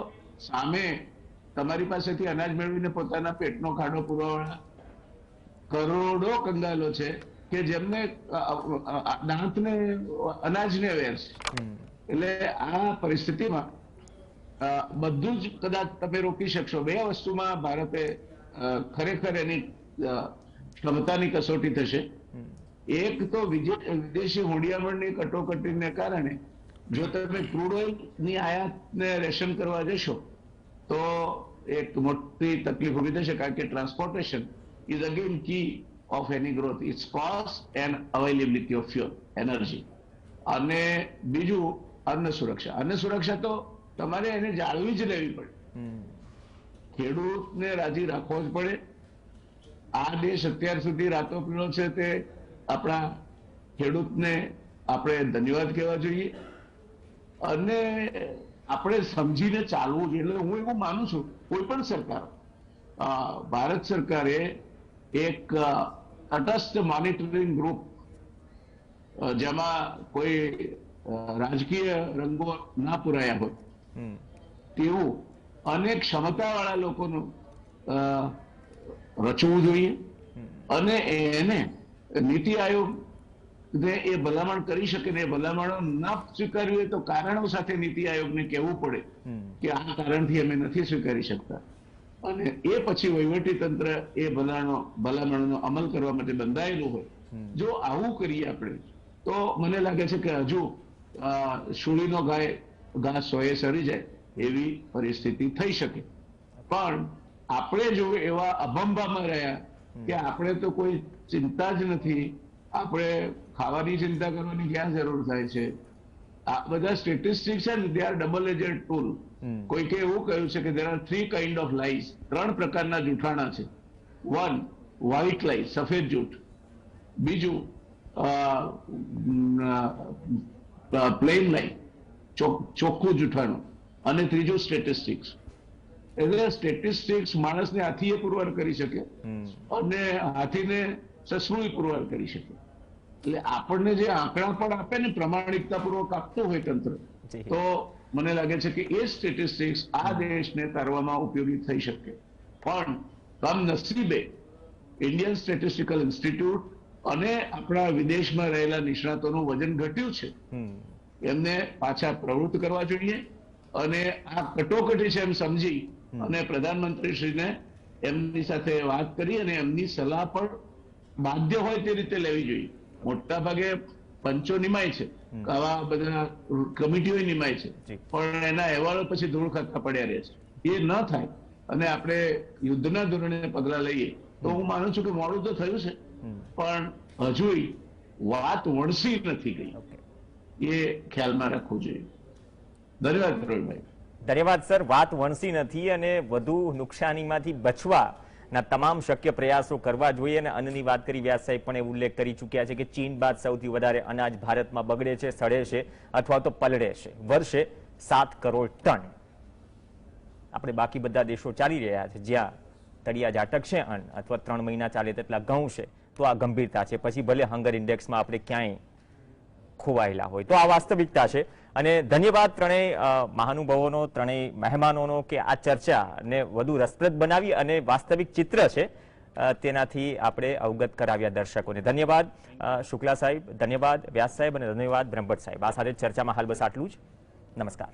Speaker 2: સામે તમારી પાસેથી અનાજ મેળવીને પોતાના પેટનો ખાડો પૂરવાવાળા કરોડો કંગાલો છે કે જેમને દાંતને અનાજને વેર છે. એટલે આ પરિસ્થિતિમાં બધું જ કદાચ તમે રોકી શકશો. 2 વસ્તુમાં ભારતે ખરેખર એની ક્ષમતાની કસોટી થશે. એક તો વિદેશી હુંડિયામણની કટોકટીને કારણે જો તમે ક્રૂડ ઓઇલની આયાતને રેશન કરવા જશો તો એક મોટી તકલીફ ઊભી થશે. કારણ કે transportation is again key of any growth. It's cost and availability of fuel energy. અને બીજું અન્ન સુરક્ષા. અન્ન સુરક્ષા તો તમારે એને જાળવી જ લેવી પડે. ખેડૂતને રાજી રાખવો જ પડે. આ દેશ અત્યાર સુધી રાતો પીળો છે તે આપણા ખેડૂતને આપણે ધન્યવાદ કહેવા જોઈએ અને આપણે સમજીને ચાલવું જોઈએ. એટલે હું એવું માનું છું કોઈ પણ સરકાર, ભારત સરકારે એક તટસ્થ મોનિટરિંગ ગ્રુપ જેમાં કોઈ રાજકીય રંગો ના પુરાયા હોય તેવું અનેક ક્ષમતાવાળા લોકોનું રચવું જોઈએ અને એને નીતિ આયોગ એ ભલામણ કરી શકે ને એ ભલામણો ના સ્વીકારવી હોય તો કારણો સાથે નીતિ આયોગને કહેવું પડે કે આ કારણથી અમે નથી સ્વીકારી શકતા. અને એ પછી વહીવટી તંત્ર એ ભલામણોનો અમલ કરવા માટે બંધાયેલું હોય. જો આવું કરીએ આપણે તો મને લાગે છે કે હજુ શૂળીનો ઘાસ સોએ સરી જાય એવી પરિસ્થિતિ થઈ શકે. પણ આપણે જો એવા અભંભામાં રહ્યા કે આપણે તો કોઈ ચિંતા જ નથી, આપણે ખાવાની ચિંતા કરવાની ક્યાં જરૂર થાય છે. આ બધા સ્ટેટિસ્ટિક્સ છે ને, they are double aged tool. કોઈકે એવું કહ્યું છે કે there are 3 kind of lies. 3 પ્રકારના જૂઠાણા છે. 1 વ્હાઇટ લાઈ, સફેદ જૂઠ. બીજું પ્લેન લાઈ, ચોખ્ખું જૂઠાણું. અને ત્રીજું સ્ટેટિસ્ટિક્સ. એટલે સ્ટેટિસ્ટિક્સ માણસને હાથીએ પુરવાર કરી શકે અને હાથીને સસલું પુરવાર કરી શકે. એટલે આપણને જે આંકડા પણ આપે ને પ્રમાણિકતા પૂર્વક આપતું હોય તંત્ર, તો મને લાગે છે કે એ સ્ટેટિસ્ટિક્સ આ દેશને તારવામાં ઉપયોગી થઈ શકે. પણ કમનસીબે ઇન્ડિયન સ્ટેટિસ્ટિકલ ઇન્સ્ટિટ્યૂટ અને આપણા વિદેશમાં રહેલા નિષ્ણાતોનું વજન ઘટ્યું છે. એમને પાછા પ્રવૃત્ત કરવા જોઈએ અને આ કટોકટી છે એમ સમજી અને પ્રધાનમંત્રીશ્રીને એમની સાથે વાત કરી અને એમની સલાહ પણ બાધ્ય હોય તે રીતે લેવી જોઈએ. મોટા ભાગે પંચો નિમાય છે, આવા બધા કમિટીઓ નિમાય છે, પણ એના અહેવાલો પછી ધૂળ ખાતા પડ્યા રહે છે. એ ન થાય અને આપણે યુદ્ધના ધોરણે પગલા લઈએ તો હું માનું છું કે મોડું તો થયું છે, પણ હજુ વાત વણસી નથી ગઈ. એ ખ્યાલમાં રાખવું જોઈએ. ધન્યવાદ પ્રવીણભાઈ.
Speaker 1: ધન્યવાદ સર. વાત વણસી નથી અને વધુ નુકસાનીમાંથી બચવાના તમામ શક્ય પ્રયાસો કરવા જોઈએ. અને અન્નની વાત કરી વ્યાસ સાહેબ પણ એ ઉલ્લેખ કરી ચૂક્યા છે કે ચીન બાદ સૌથી વધારે અનાજ ભારતમાં બગડે છે, સડે છે અથવા તો પલળે છે. વર્ષે 7 કરોડ ટન. આપણે બાકી બધા દેશો ચાલી રહ્યા છે જ્યાં તળિયા ઝાટક છે અન્ન અથવા 3 મહિના ચાલે તેટલા ઘઉં છે, તો આ ગંભીરતા છે. પછી ભલે હંગર ઇન્ડેક્સમાં આપણે ક્યાંય ખોવાયેલા હોય. તો આ વાસ્તવિકતા છે. અને ધન્યવાદ ત્રણેય મહાનુભાવોનો, ત્રણેય મહેમાનોનો કે આ ચર્ચાને વધુ રસપ્રદ બનાવી અને વાસ્તવિક ચિત્ર છે તેનાથી આપણે અવગત કરાવ્યા દર્શકોને. ધન્યવાદ શુક્લા સાહેબ, ધન્યવાદ વ્યાસ સાહેબ અને ધન્યવાદ બ્રહ્મભટ્ટ સાહેબ. આ સાથે ચર્ચામાં હાલ બસ આટલું જ. નમસ્કાર.